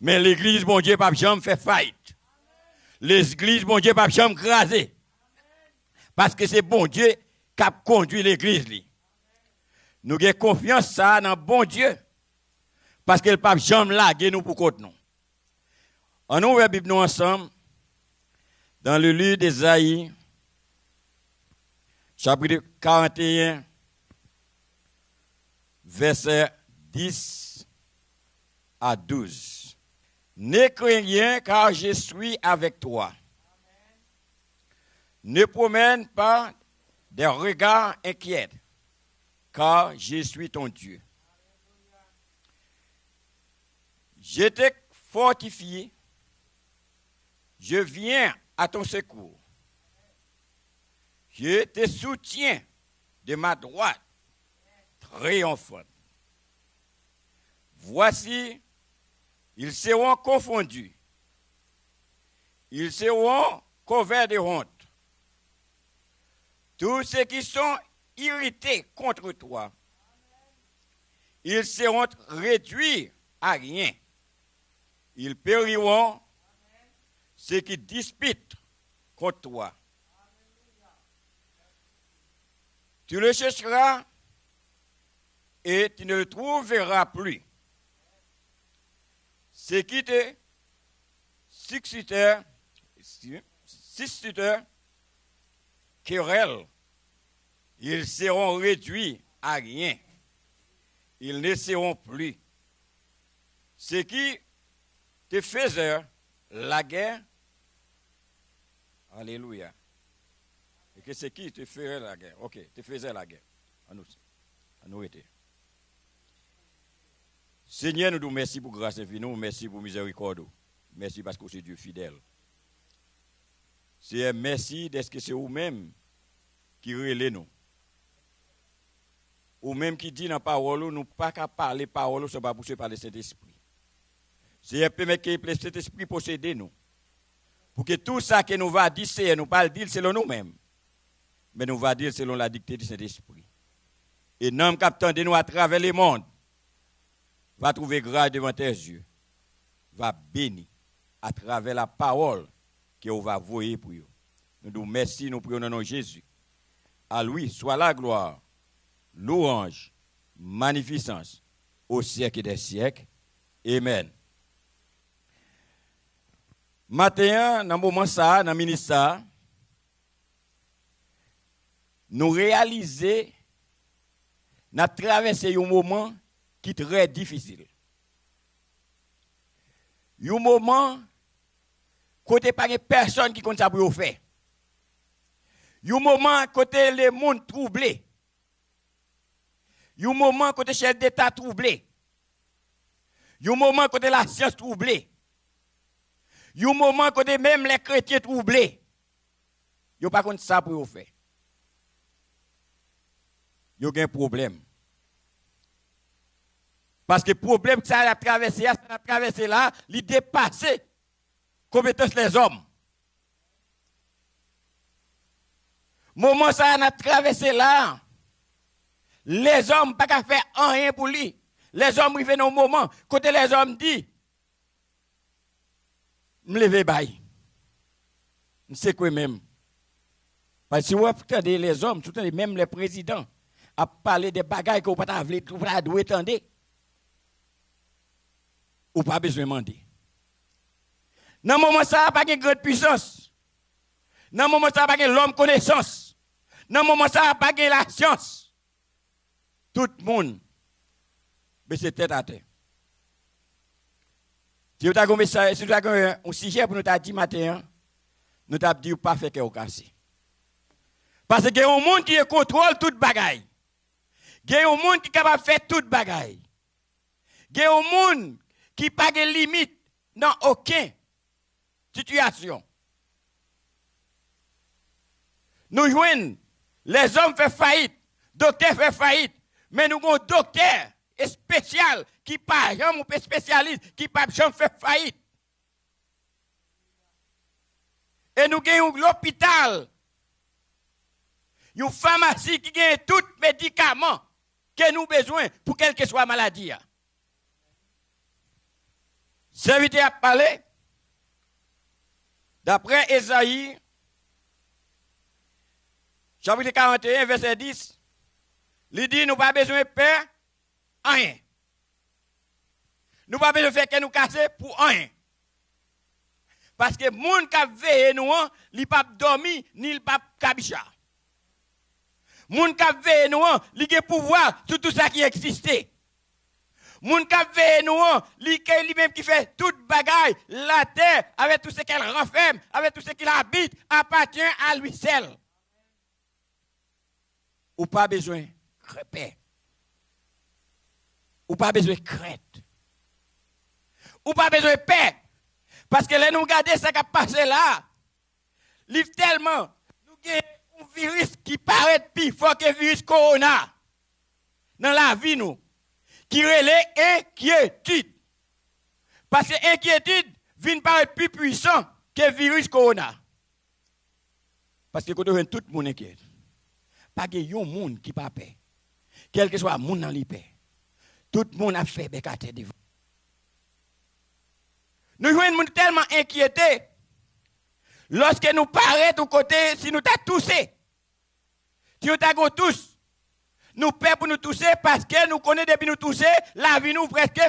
Mais l'église, bon Dieu, pas jamais fait fight. L'église, bon Dieu, pas jamais craser. Parce que c'est bon Dieu qui a conduit l'église. Nous avons confiance ça dans bon Dieu. Parce que le pape jamais laguer nous pour côté nous. On ouvre la Bible nous ensemble dans le livre d'Ésaïe, chapitre 41, verset 10 à 12. Ne crains rien car je suis avec toi. Ne promène pas des regards inquiets car je suis ton Dieu. Je t'ai fortifié, je viens à ton secours. Je te soutiens de ma droite triomphante. Voici, ils seront confondus. Ils seront couverts de honte. Tous ceux qui sont irrités contre toi, ils seront réduits à rien. Ils périront, ceux qui disputent contre toi. Tu le chercheras et tu ne le trouveras plus. Ceux qui te succédèrent, querelles, ils seront réduits à rien. Ils ne seront plus. Ceux qui te faisaient la guerre, alléluia. Et que c'est qui te ferait la guerre? Ok, te faisait la guerre. À nous était. Seigneur, nous te merci pour grâce infinie, merci pour miséricorde. Merci parce que c'est Dieu fidèle. C'est merci d'être que c'est vous-même qui relève nous. Ou même qui dit dans la parole, nous ne pouvons pas parler parole sans pas pousser par le Saint-Esprit. C'est permettre que le Saint-Esprit possède nous. Pour que tout ça que nous va dire, c'est nous pas le dire selon nous-mêmes. Mais nous va dire selon la dictée du Saint-Esprit. Et nous captant de nous à travers le monde, va trouver grâce devant tes yeux. Va bénir à travers la parole que vous va voyer pour vous. Nous nous merci, nous prions dans nom de Jésus. À lui soit la gloire, louange, magnificence au siècle des siècles. Amen. Matin, dans le moment ça, dans le ministère, nous réalisons, nous avons traversé un moment qui est très difficile. Un moment, côté pas de personne qui compte ça pour faire. Un moment, côté le monde troublé. Un moment, côté chef d'État troublé. Un moment, côté la science troublée. Un moment, côté même les chrétiens troublés. Ils n'ont pas compte ça pour faire. Ils ont un problème. Parce que le problème que ça a traversé là, il dépasse compétence des hommes. Moment ça a traversé là, les hommes pas qu'à faire rien pour lui. Les hommes arrivent dans un moment, côté les hommes disent, me lever bail. C'est quoi même? Parce que si vous entendez les hommes, même les présidents, à parler des bagailles que vous ne pouvez pas entendre, ou pas besoin de demander. Dans le moment, ça n'a pas de grande puissance. Dans le moment, ça n'a pas de l'homme connaissance. Dans le moment, ça n'a pas de la science. Tout le monde, mais c'est tête à tête. Si vous avez un sujet pour nous dire matin, nous avons dit pas faire au cassé. Parce qu'il y a un monde qui contrôle toute bagaille. Il y a un monde qui est capable de faire toute bagaille. Il y a un monde qui n'a pas de limite dans aucune situation. Nous jouons, les hommes font faillite, docteurs font faillite, mais nous avons un docteur spécial qui pas jamais spécialiste qui pas jamais fait faillite. Et nous avons l'hôpital, une pharmacie qui a tous les médicaments que nous avons besoin pour quelle que soit la maladie. Serviteur a parlé. D'après Ésaïe, chapitre 41, verset 10, il dit, nous pas besoin de peur, rien. Nous pas besoin de faire que nous casser pour rien. Parce que les gens qui ont veillé nous, ils ne pas dormi, ni ils pas cabicha. Les gens qui ont veillé nous, ils ont pouvoir sur tout ça qui existait. Les gens qui ont veillé nous, ils même qui fait toute bagaille, la terre, avec tout ce qu'elle renferme, avec tout ce qu'il habite, appartient à lui seul. Ou pas besoin de paix. Ou pas besoin de crainte. Ou pas besoin de paix. Parce que là, nous regardons ce qui a passé là. Livre tellement, nous avons un virus qui paraît plus fort que le virus Corona. Dans la vie, nous. Qui relève inquiétude. Parce que l'inquiétude vient paraître plus puissant que le virus Corona. Parce que quand on tout le monde inquiète. Pas que yon monde qui pas paix. Quel que soit le monde dans la paix. Tout le monde a fait bécaté devant. Nous sommes tellement inquiétés. Lorsque nous paraissons de côté, si nous t'avons toussé. Si nous t'avons tous. Nous payons pour nous tousser parce que nous connaissons depuis nous tousser, la vie nous presque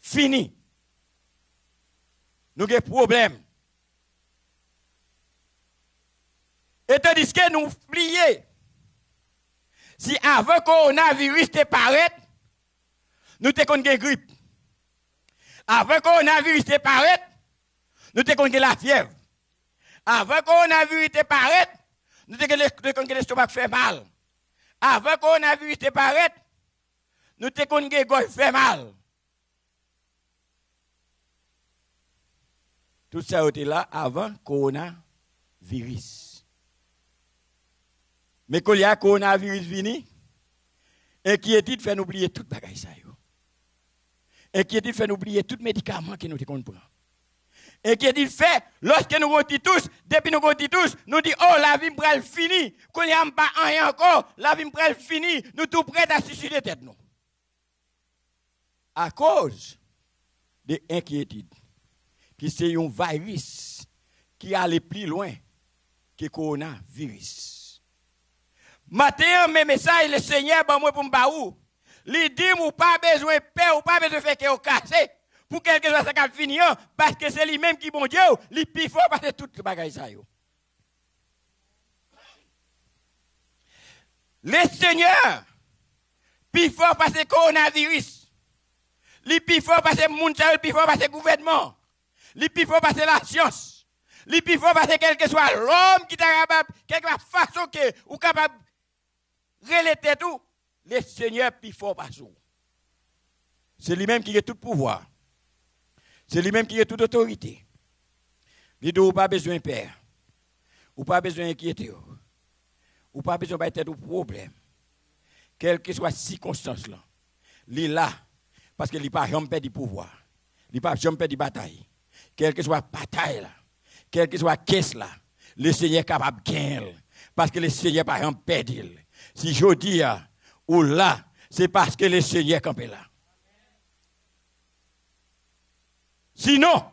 finie. Nous avons des problèmes. Et tandis que nous oublions. Si avant que le coronavirus te paraît, nous te connaissons grippe. Avant que le coronavirus te paraît, nous te connaissons la fièvre. Avant que le coronavirus te paraît, nous te connaissons l'estomac fait mal. Avant que le coronavirus te paraît, nous te connaissons la gorge fait mal. Tout ça était là avant le coronavirus. Mais quand il y a un coronavirus venu, inquiétude fait nous oublier tout bagage ça. Inquiétude fait nous oublier tout médicament que nous te prendre. Inquiétude fait, lorsque nous goûtons tous, depuis nous goûtons tous, nous disons, oh, la vie me fini. Quand il n'y a pas rien encore, la vie me fini. Nous tout prêts à suicider tête nous. À cause de l'inquiétude, qui c'est un virus qui allait plus loin que le coronavirus. Matin, mes messages, le Seigneur, bon, moi, pour m'baou. Il dit, ou pas besoin de paix, ou pas besoin de faire que vous cassez. Pour quelque chose ça qui finit, parce que c'est lui-même qui, bon Dieu, il plus fort parce que tout le bagage ça. Le Seigneur, plus fort parce que le coronavirus. Il plus fort parce que le monde, il plus fort parce que le gouvernement. Il plus fort parce que la science. Il plus fort parce que quel que soit l'homme qui est capable, quelque façon que, ou capable relater tout, le Seigneur plus fort par vous. C'est lui-même qui a tout pouvoir. C'est lui-même qui a toute autorité. Il dit, ou pas besoin de père. Ou pas besoin d'inquiéter. Ou pas besoin de problème. Quelle que soit la circonstance là. Il est là. Parce qu'il n'a pas jamais perdu du pouvoir. Il n'a pas jamais perdu de bataille. Quelle que soit la bataille là. Quelle que soit la caisse là. Le Seigneur est capable de gagner. Parce que le Seigneur n'a pas jamais perdu. Si je dis, ou là, c'est parce que le Seigneur est campé là. Sinon,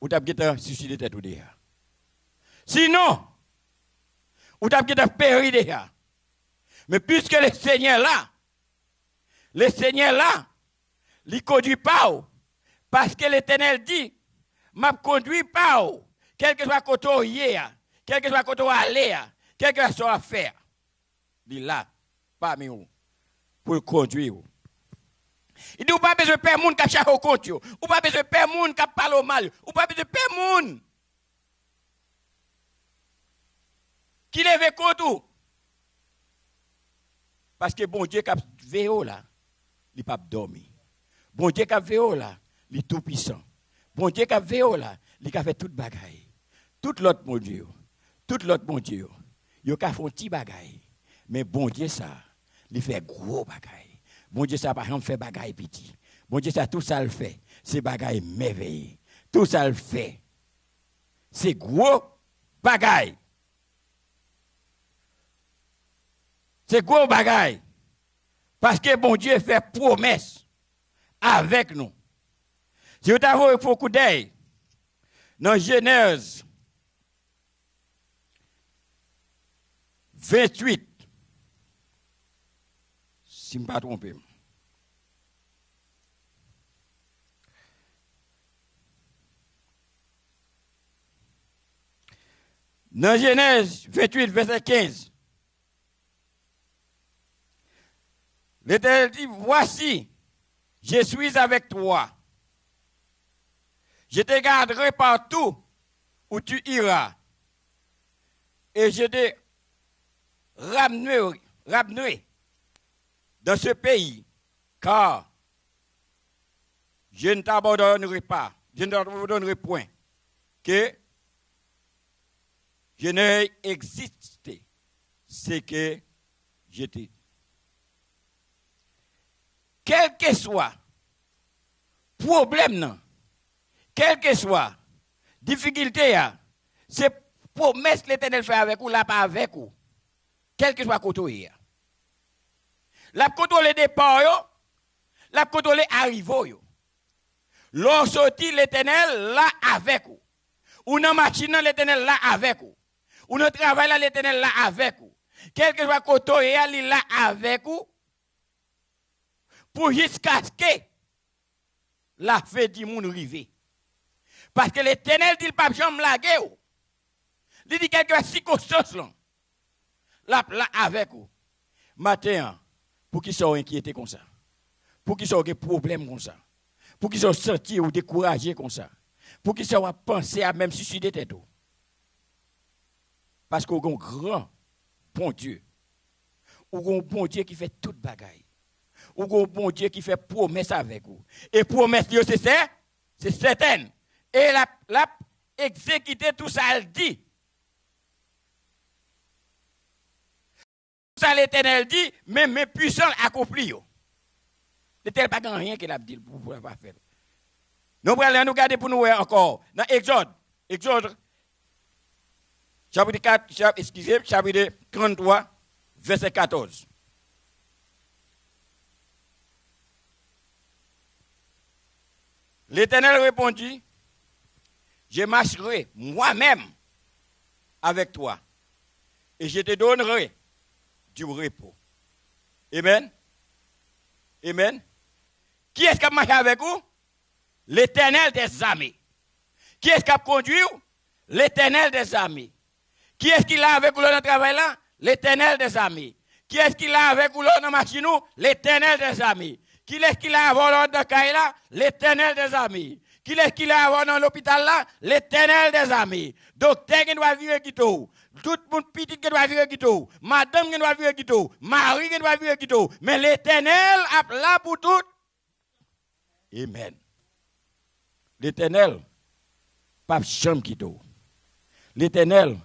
ou t'as peut-être suicidé tête ou déjà. Sinon, ou t'as peut-être péri déjà. Mais puisque le Seigneur là, il conduit pas, parce que l'Éternel dit, m'a conduit pas, quel que soit côté hier, quel que soit côté aller, quel que soit à faire. Il est là, parmi vous, pour le conduire. Il dit, ou pas besoin de père moun qui a chaque compte, ou pas besoin de père moun qui parle au mal, ou pas besoin de père moun qui lève compte. Parce que bon Dieu qui a veillé là, il n'a pas dormi. Bon Dieu qui a veillé là, il est tout puissant. Bon Dieu qui a veillé là, il a fait toute bagaille. Tout l'autre bon Dieu, il a fait un petit bagaille. Mais bon Dieu ça, il fait gros bagaille. Bon Dieu, ça, par exemple, fait bagaille petit. Bon Dieu, ça, tout ça le fait. C'est bagaille merveilleux. Tout ça le fait. C'est gros bagaille. C'est gros bagaille. Parce que bon Dieu fait promesse avec nous. Si vous avez un coup d'œil Dans Genèse 28, si je ne me pas trompé. Dans Genèse 28, verset 15, l'Éternel dit, voici, je suis avec toi. Je te garderai partout où tu iras. Et je te ramenerai dans ce pays, car je ne t'abandonnerai pas, je ne t'abandonnerai point, que je n'ai existé, c'est que j'étais. Quel que soit problème, non, quel que soit difficulté, c'est promesse que l'Éternel fait avec vous, là pas avec vous. Quel que soit côté. La côté le départ, la côté le arrivée. L'on sorti l'Éternel là avec vous. Ou dans machine l'Éternel là avec vous. Ou dans travail là l'Éternel là avec vous. Quel que soit côté il là avec vous. Pour jusqu'à ce que la fait du monde rive. Parce que l'Éternel dit pas jamais laguer. Il dit quelque circonstance là avec vous. Matin, pour qu'ils soient inquiétés comme ça. Pour qu'ils soient des problèmes comme ça. Pour qu'ils soient sentis ou découragés comme ça. Pour qu'ils soient pensés à même suicider tête. Parce qu'on a un grand bon Dieu. Ou un bon Dieu qui fait toute bagaille. Ou un bon Dieu qui fait promesse avec vous. Et promesse, c'est ça, c'est certain. Et la exécuter tout ça, elle dit. Ça, l'Éternel dit, mais mes puissants accomplissent. L'Éternel n'a pas rien qu'il a dit pour ne pas faire. Nous allons nous garder pour nous encore. Dans Exode, chapitre 33, verset 14. L'Éternel répondit, je marcherai moi-même avec toi et je te donnerai du repos. Amen. Amen. Qui est-ce qui a marché avec vous? L'Éternel des armées. Qui est-ce qui a conduit? L'Éternel des armées. Qui est-ce qui l'a avec vous dans le travail là? L'Éternel des armées. Qui est-ce qui l'a avec vous dans la machine? L'Éternel des armées. Qui est-ce qui l'a avec dans le là? L'Éternel des armées. Qui est-ce qui l'a avec dans l'hôpital là? L'Éternel des armées. Docteur qui doit vivre qui tout. Tout le monde petit qui doit vivre qui tout. Madame qui doit vivre qui tout. Marie qui doit vivre qui tout. Mais l'Éternel a là pour tout. Amen. L'Éternel, pas chambre qui tout. L'Éternel,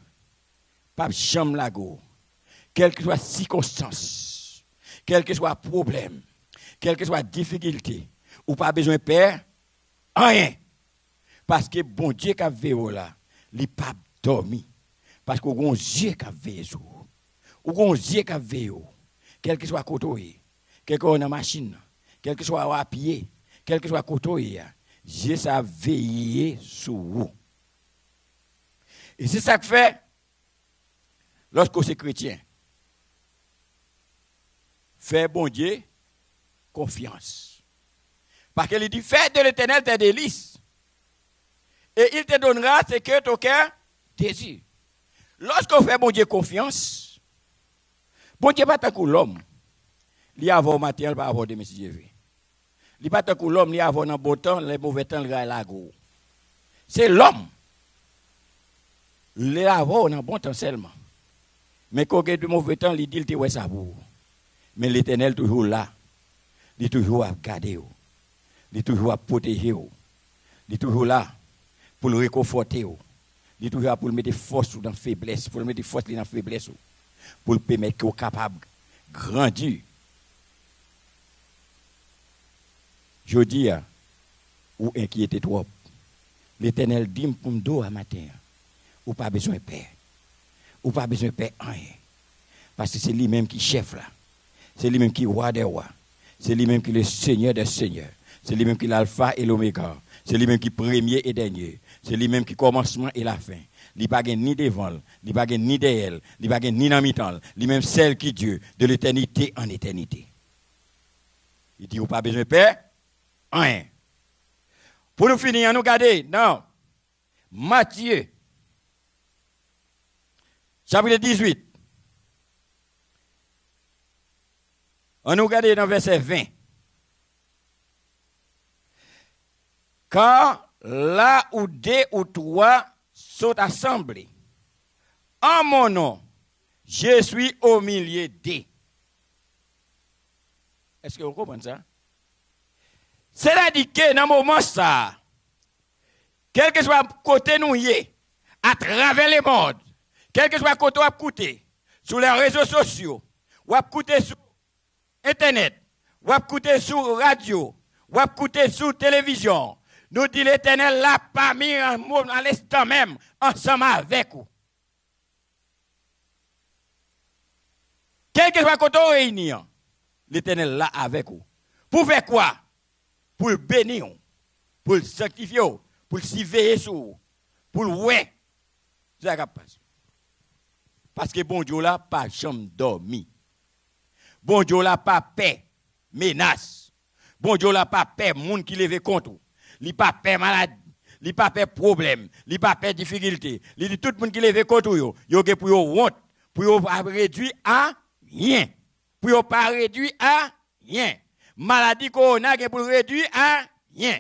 pas chambre la go. Quelle que soit circonstance, quel que soit problème, quelle que soit difficulté, ou pas besoin de père, rien. Parce que bon Dieu qui a veillé là, il n'a pas dormi. Parce que bon Dieu qui a veillé sur vous. Ou bon Dieu qui a veillé, quel que soit côté, quel que soit dans machine, quel que soit à pied, quel que soit côté, Dieu a veillé sur vous. Et c'est ça que fait, lorsque c'est chrétien, fais bon Dieu confiance. Parce qu'il dit, fais de l'Éternel tes délices. Et il te donnera ce que ton cœur désire. Lorsqu'on fait bon Dieu confiance, bon Dieu pas tant que l'homme. Il y a avoir matériel, pas avoir des messieurs. Il n'y a pas tant que l'homme, il y a avoir dans le bon temps, les mauvais temps, il y a la go. C'est l'homme. Il y a avoir dans le bon temps seulement. Mais quand il y a du mauvais temps, il dit qu'il est ça pour. Mais l'Éternel est toujours là. Il est toujours à garder. Il est toujours à protéger. Il est toujours là pour le réconforter. Il est toujours là pour le mettre force dans la faiblesse. Pour le mettre force dans la faiblesse. Pour le permettre qu'il soit capable de grandir. Je dis, ou inquiétez trop. L'Éternel dit pour me dire à matin, ou pas besoin de paix. Ou pas besoin de paix rien. Parce que c'est lui-même qui chef là. C'est lui-même qui est roi des rois. C'est lui-même qui est le Seigneur des seigneurs. C'est lui-même qui est l'alpha et l'oméga. C'est lui-même qui premier et dernier. C'est lui-même qui commencement et la fin. Il n'y a pas ni devant, il n'y a pas ni derrière, il n'y a pas ni dans mi-temps. Lui-même celle qui Dieu de l'éternité en éternité. Il dit, vous pas besoin de paix? Rien. Pour nous finir, nous garder dans Matthieu, chapitre 18. On nous regarde dans verset 20. Quand là où deux ou trois sont assemblés, en mon nom, je suis au milieu d'eux. Est-ce que vous comprenez ça? C'est-à-dire que dans le moment ça, quel que soit le côté nous y est, à travers le monde, quel que soit le côté où vous écoutez, sur les réseaux sociaux, ou écoutez sur Internet, ou écoutez sur radio, ou écoutez sur télévision, nous dit l'Éternel là parmi un monde à l'instant même, ensemble avec vous. Quel que soit le côté réunion, l'Éternel là avec vous. Pour faire quoi? Pour le bénir, pour le sanctifier, pour le surveiller sur vous, pour le ouais. C'est ça qui passe. Parce que bon Dieu là, pas chambre dormi. Bon Dieu là, pas paix, menace. Bon Dieu là, pas paix, monde qui lève contre vous. Il pas paix maladie, il pas paix problème, il pas paix difficulté. Il dit tout le monde qui lève contre vous, yo ge pour yo honte, pour yo pas réduit à rien. Pour yo pas réduit à rien. Maladie corona qui pour réduire à rien.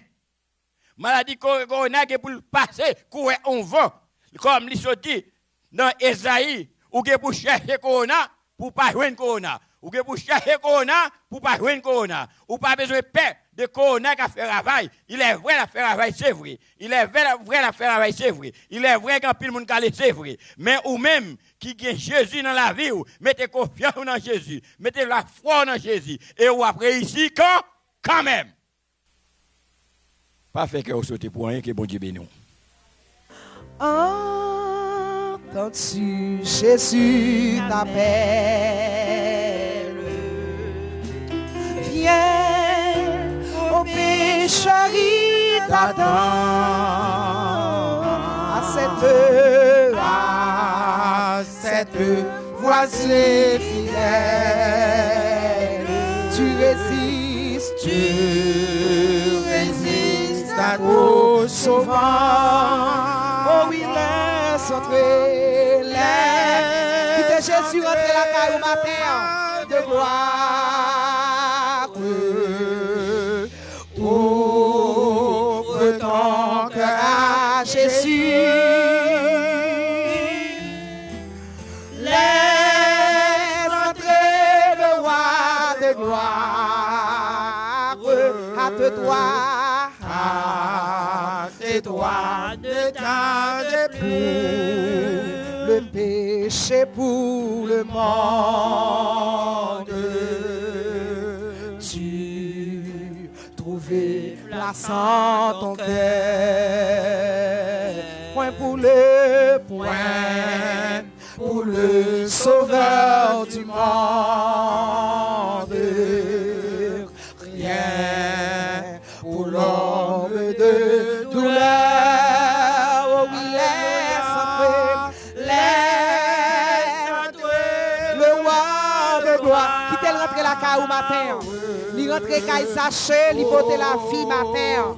Maladie corona qui pour passer courir on va comme il se dit dans Esaïe ou que pour chercher corona pour pas joindre corona ou que pour chercher corona pour pas joindre corona ou pas besoin de paix de corona qui a fait travail. Il est vrai la faire travail c'est vrai. Il est vrai la faire travail c'est vrai. Il est vrai quand pile monde calé c'est vrai. Mais ou même qui gagne Jésus dans la vie, mettez confiance dans Jésus, mettez la foi dans Jésus et ou après ici quand même. Pas fait que vous sautez pour rien que bon Dieu bénisse. Entends-tu Jésus t'appelle? Viens au pécheur, il t'attend. À cette voisine fidèle, tu résistes à ton sauveur. Oh oui, laisse entrer, quitte Jésus entrer la caille au matin de gloire. Ouvre ton cœur à Jésus. Laisse entrer le roi de gloire. Hâte-toi de tarder plus le péché pour le monde. Tu trouves place en ton cœur, point pour le sauveur du monde. Rien pour l'homme de douleur. Oh oui, laisse entrer le roi de gloire. Qui t'est rentré la caille au matin? Il rentre caille sachet, il porte la fille matin.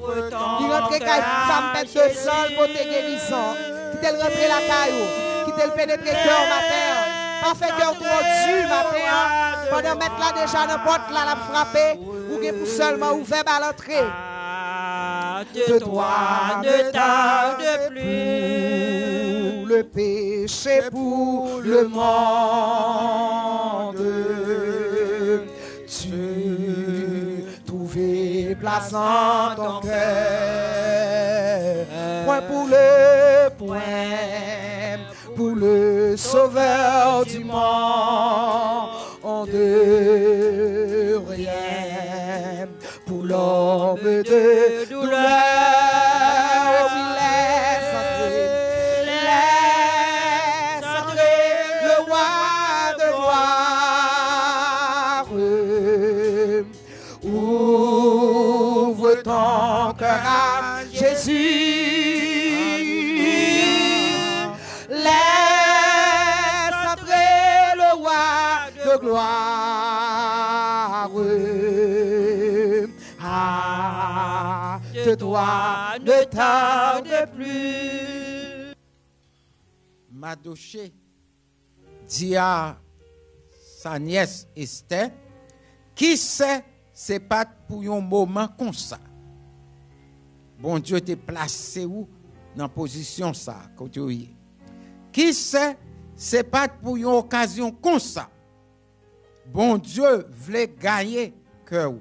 Il rentre caille femme bête de sang, il porte guérison. Qui t'est rentré la caille? Qui t'est pénétré cœur matin? Pas fait cœur trop dur matin. Pendant mettre là déjà n'importe là la frapper. Ou que pour seulement ouvert à l'entrée. De toi ne tarde plus le péché pour le monde. Tu trouvais place en ton cœur. Point pour le sauveur du monde. Rien pour l'homme de douleur. Oui, laisse entrer le roi de gloire. Ouvre ton cœur à Jésus. gloire. Hâte-toi, ne tarde plus. Mardochée dit à sa nièce Esther, qui sait, c'est pas pour un moment comme ça. Bon Dieu t'a placé où dans position ça, côté. Qui sait, c'est pas pour une occasion comme ça. Bon Dieu voulait gagner cœur.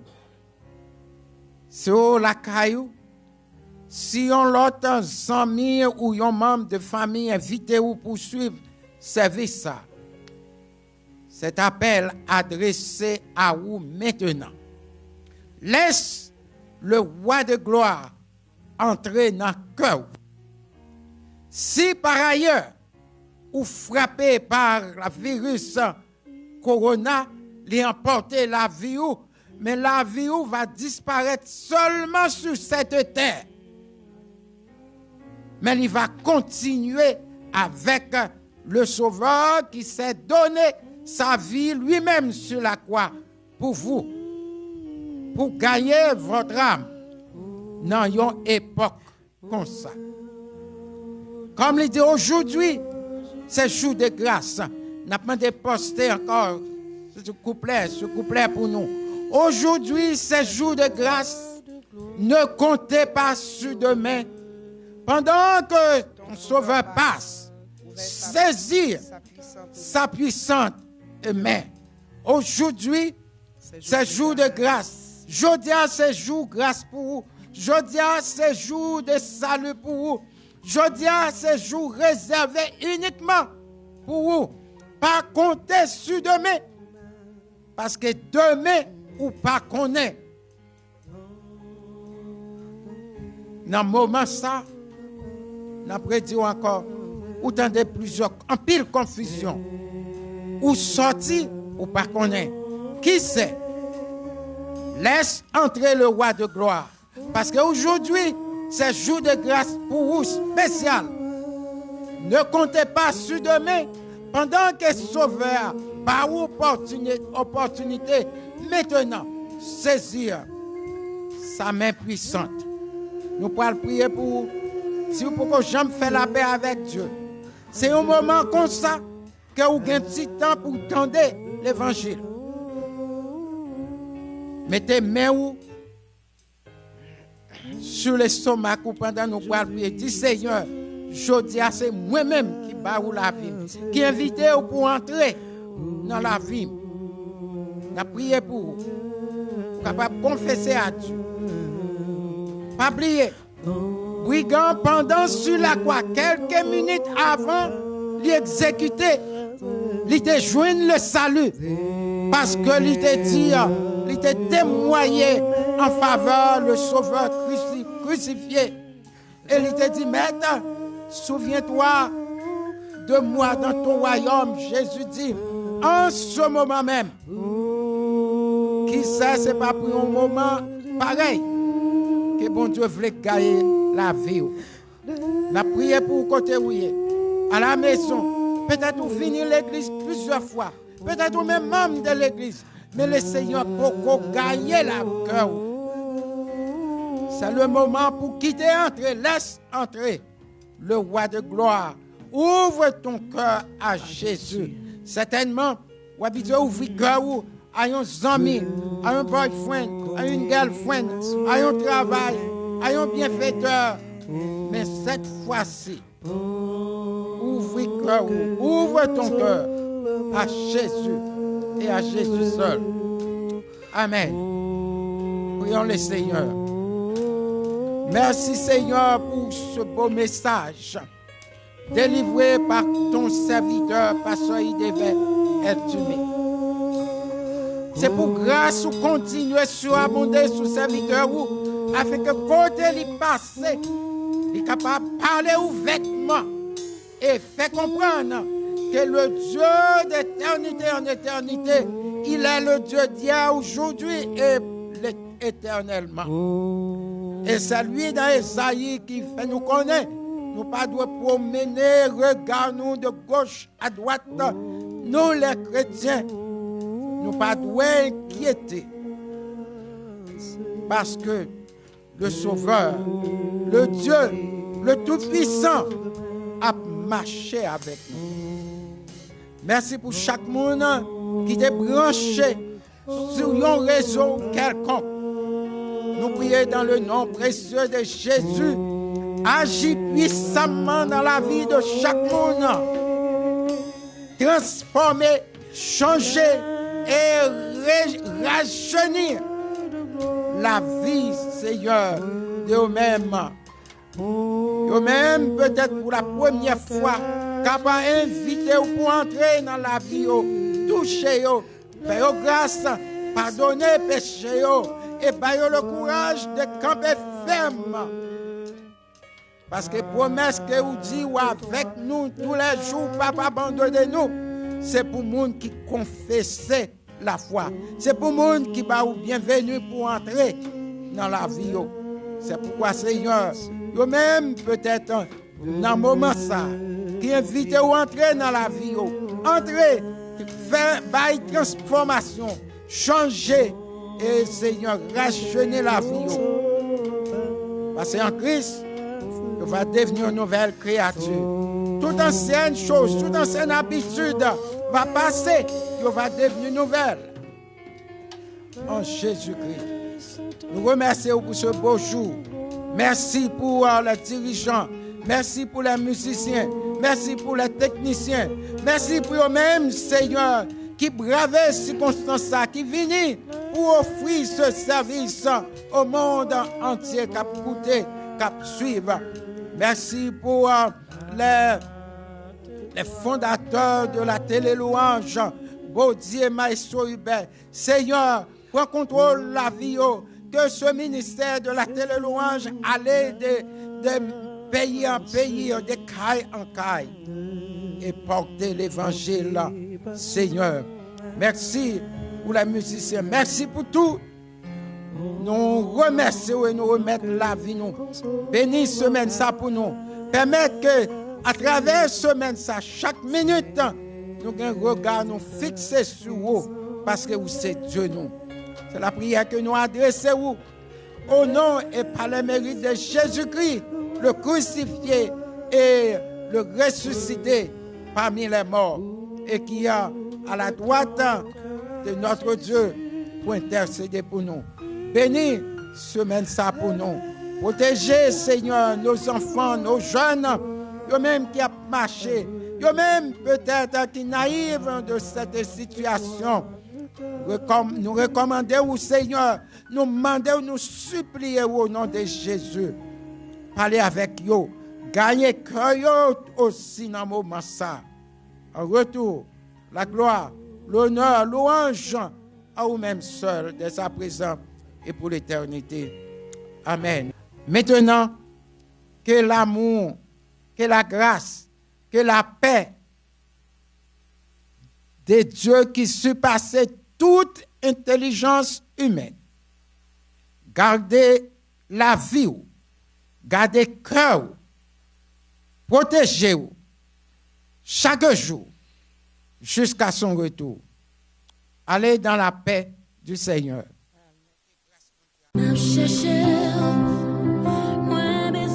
C'est la caillou. Si on l'autre ami ou un membre de famille invité ou poursuivre service ça. Cet appel adressé à vous maintenant. Laisse le roi de gloire entrer dans le cœur. Si par ailleurs, ou frappé par le virus corona, lui emporter la vie, mais la vie va disparaître seulement sur cette terre. Mais il va continuer avec le Sauveur qui s'est donné sa vie lui-même sur la croix pour vous, pour gagner votre âme dans une époque comme ça. Comme il dit aujourd'hui, c'est jour de grâce. N'a pas de poster encore ce couplet pour nous. Aujourd'hui, c'est jour de grâce. Ne comptez pas sur demain. Pendant que ton Sauveur passe, saisir sa puissante main. Aujourd'hui, c'est jour de grâce. Jodia, c'est jour de grâce pour vous. Jodia, c'est jour de salut pour vous. Jodia, c'est jour réservé uniquement pour vous. Pas compter sur demain. Parce que demain, ou pas connaît. Dans le moment ça, après dire encore, ou tendez plusieurs, en pile confusion, ou sorti, ou pas connaît. Qui sait? Laisse entrer le roi de gloire. Parce qu'aujourd'hui, c'est jour de grâce pour vous spécial. Ne comptez pas sur demain, pendant que Sauveur, par opportunité, maintenant, saisir sa main puissante. Nous pouvons prier pour vous. Si vous pouvez jamais faire la paix avec Dieu. C'est un moment comme ça que vous avez un petit temps pour entendre l'évangile. Mettez main sur l'estomac pendant nous pouvons prier. Dis Seigneur, je dis à c'est moi-même qui bat la vie, qui invite pour entrer dans la vie. Nous prions pour vous. Capable de confesser à Dieu. Pas oublier. Brigand pendant sur la croix, quelques minutes avant l'exécuter, il était joint le salut. Parce que il était dit, il était témoigné en faveur le Sauveur crucifié. Et il était dit, Maître, souviens-toi de moi dans ton royaume. Jésus dit, en ce moment même, qui sait, c'est pas pour un moment pareil que bon Dieu voulait gagner la vie. La prière pour côté où à la maison. Peut-être vous finir l'église plusieurs fois. Peut-être vous même membre de l'église. Mais le Seigneur pour gagner la cœur. C'est le moment pour quitter, entrer. Laisse entrer le roi de gloire. Ouvre ton cœur à Jésus. Certainement, vous habitez ouvrir cœur à un ami, à un boyfriend, à une girlfriend, à un travail, à un bienfaiteur. Mais cette fois-ci, ouvre ton cœur à Jésus et à Jésus seul. Amen. Prions le Seigneur. Merci Seigneur pour ce beau message délivré par ton serviteur, pasteur Idévé Eltumé. C'est pour grâce ou continuer sur abonder sur serviteur ou afin que côté il passe, il est capable de parler ouvertement et faire comprendre que le Dieu d'éternité en éternité, il est le Dieu d'hier, aujourd'hui et éternellement. Et c'est lui dans Esaïe qui fait nous connaître. Nous ne devons pas promener, regard nous de gauche à droite. Nous les chrétiens, nous pas doit inquiéter. Parce que le Sauveur, le Dieu, le Tout-Puissant a marché avec nous. Merci pour chaque monde qui est branché sur un réseau quelconque. Nous prions dans le nom précieux de Jésus. Agis puissamment dans la vie de chaque monde. Transformer, changer et rajeunir la vie, Seigneur, de eux-mêmes. Eux-mêmes, peut-être pour la première fois, capable d'inviter pour entrer dans la vie, toucher, faire grâce, pardonner péché, et bailler le courage de camper ferme. Parce que promesse que vous dites avec nous tous les jours, pas abandonner nous, c'est pour les gens qui confessent la foi. C'est pour les gens qui sont bienvenus pour entrer dans la vie. C'est pourquoi, Seigneur, vous-même peut-être dans un moment ça, qui invite à entrer dans la vie, entrer, faire une transformation, changer et, Seigneur, rajeunir la vie. Parce qu'en Christ, vous va devenir une nouvelle créature. Toute ancienne chose, toute ancienne habitude va passer, vous va devenir nouvelle. En Jésus-Christ. Nous remercions pour ce beau jour. Merci pour les dirigeants. Merci pour les musiciens. Merci pour les techniciens. Merci pour eux-mêmes, Seigneur, qui bravent ces circonstances, qui viennent pour offrir ce service au monde entier, qui a écouté, qui a suivi. Merci pour les fondateurs de la télé-louange, Baudier, Maestro Hubert. Seigneur, prends contrôle la vie, que ce ministère de la télé-louange allait de pays en pays, de caille en caille, et porter l'évangile, Seigneur. Merci pour les musiciens, merci pour tout. Nous remercions et nous remettons la vie. Nous bénis semaine ça pour nous. Permettre que, à travers semaine ça, chaque minute, nous avons un regard nous fixé sur vous, parce que vous êtes Dieu nous. C'est la prière que nous adressons au nom et par le mérite de Jésus-Christ, le crucifié et le ressuscité parmi les morts, et qui a à la droite de notre Dieu pour intercéder pour nous. Bénis semaine ça pour nous. Protégez, Seigneur, nos enfants, nos jeunes, eux-mêmes qui ont marché, eux-mêmes peut-être qui naïfs de cette situation. Nous recommandons, Seigneur, nous demandons, nous supplions au nom de Jésus. Parlez avec eux, gagnez cœur aussi dans le moment ça. En retour, la gloire, l'honneur, louange à vous-même seuls dès à présent et pour l'éternité. Amen. Maintenant, que l'amour, que la grâce, que la paix de Dieu qui surpasse toute intelligence humaine, gardez la vie, gardez le cœur, protégez-vous chaque jour jusqu'à son retour. Allez dans la paix du Seigneur.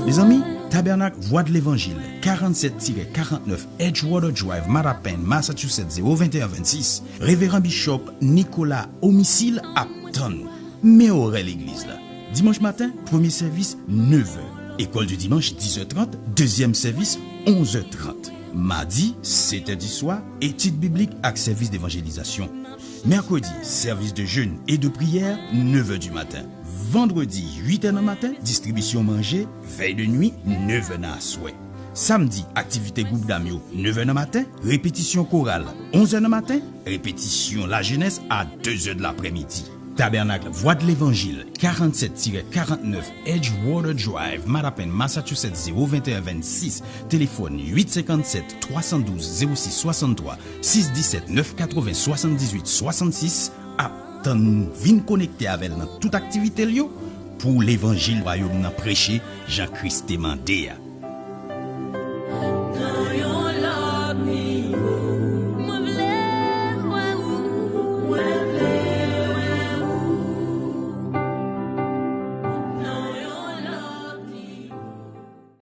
Les amis, Tabernacle Voix de l'Évangile, 47-49 Edgewater Drive, Mattapan, Massachusetts 02126. Révérend Bishop Nicolas Homicile Apton. Mais aurait l'église là. Dimanche matin, premier service 9h. École du dimanche 10h30, deuxième service 11h30. Mardi, 7h du soir, études bibliques avec service d'évangélisation. Mercredi, service de jeûne et de prière, 9h du matin. Vendredi, 8h du matin, distribution manger, veille de nuit, 9h à souhait. Samedi, activité groupe d'amio, 9h du matin, répétition chorale, 11h du matin, répétition la jeunesse à 2h de l'après-midi. Tabernacle Voix de l'Évangile, 47-49 Edgewater Drive, Mattapan, Massachusetts 02126. Téléphone 857-312-0663, 617-980-78-66. Aptan vin connecté avec nous toute activité pour l'Évangile royaume prêché Jean-Christ Mandéa.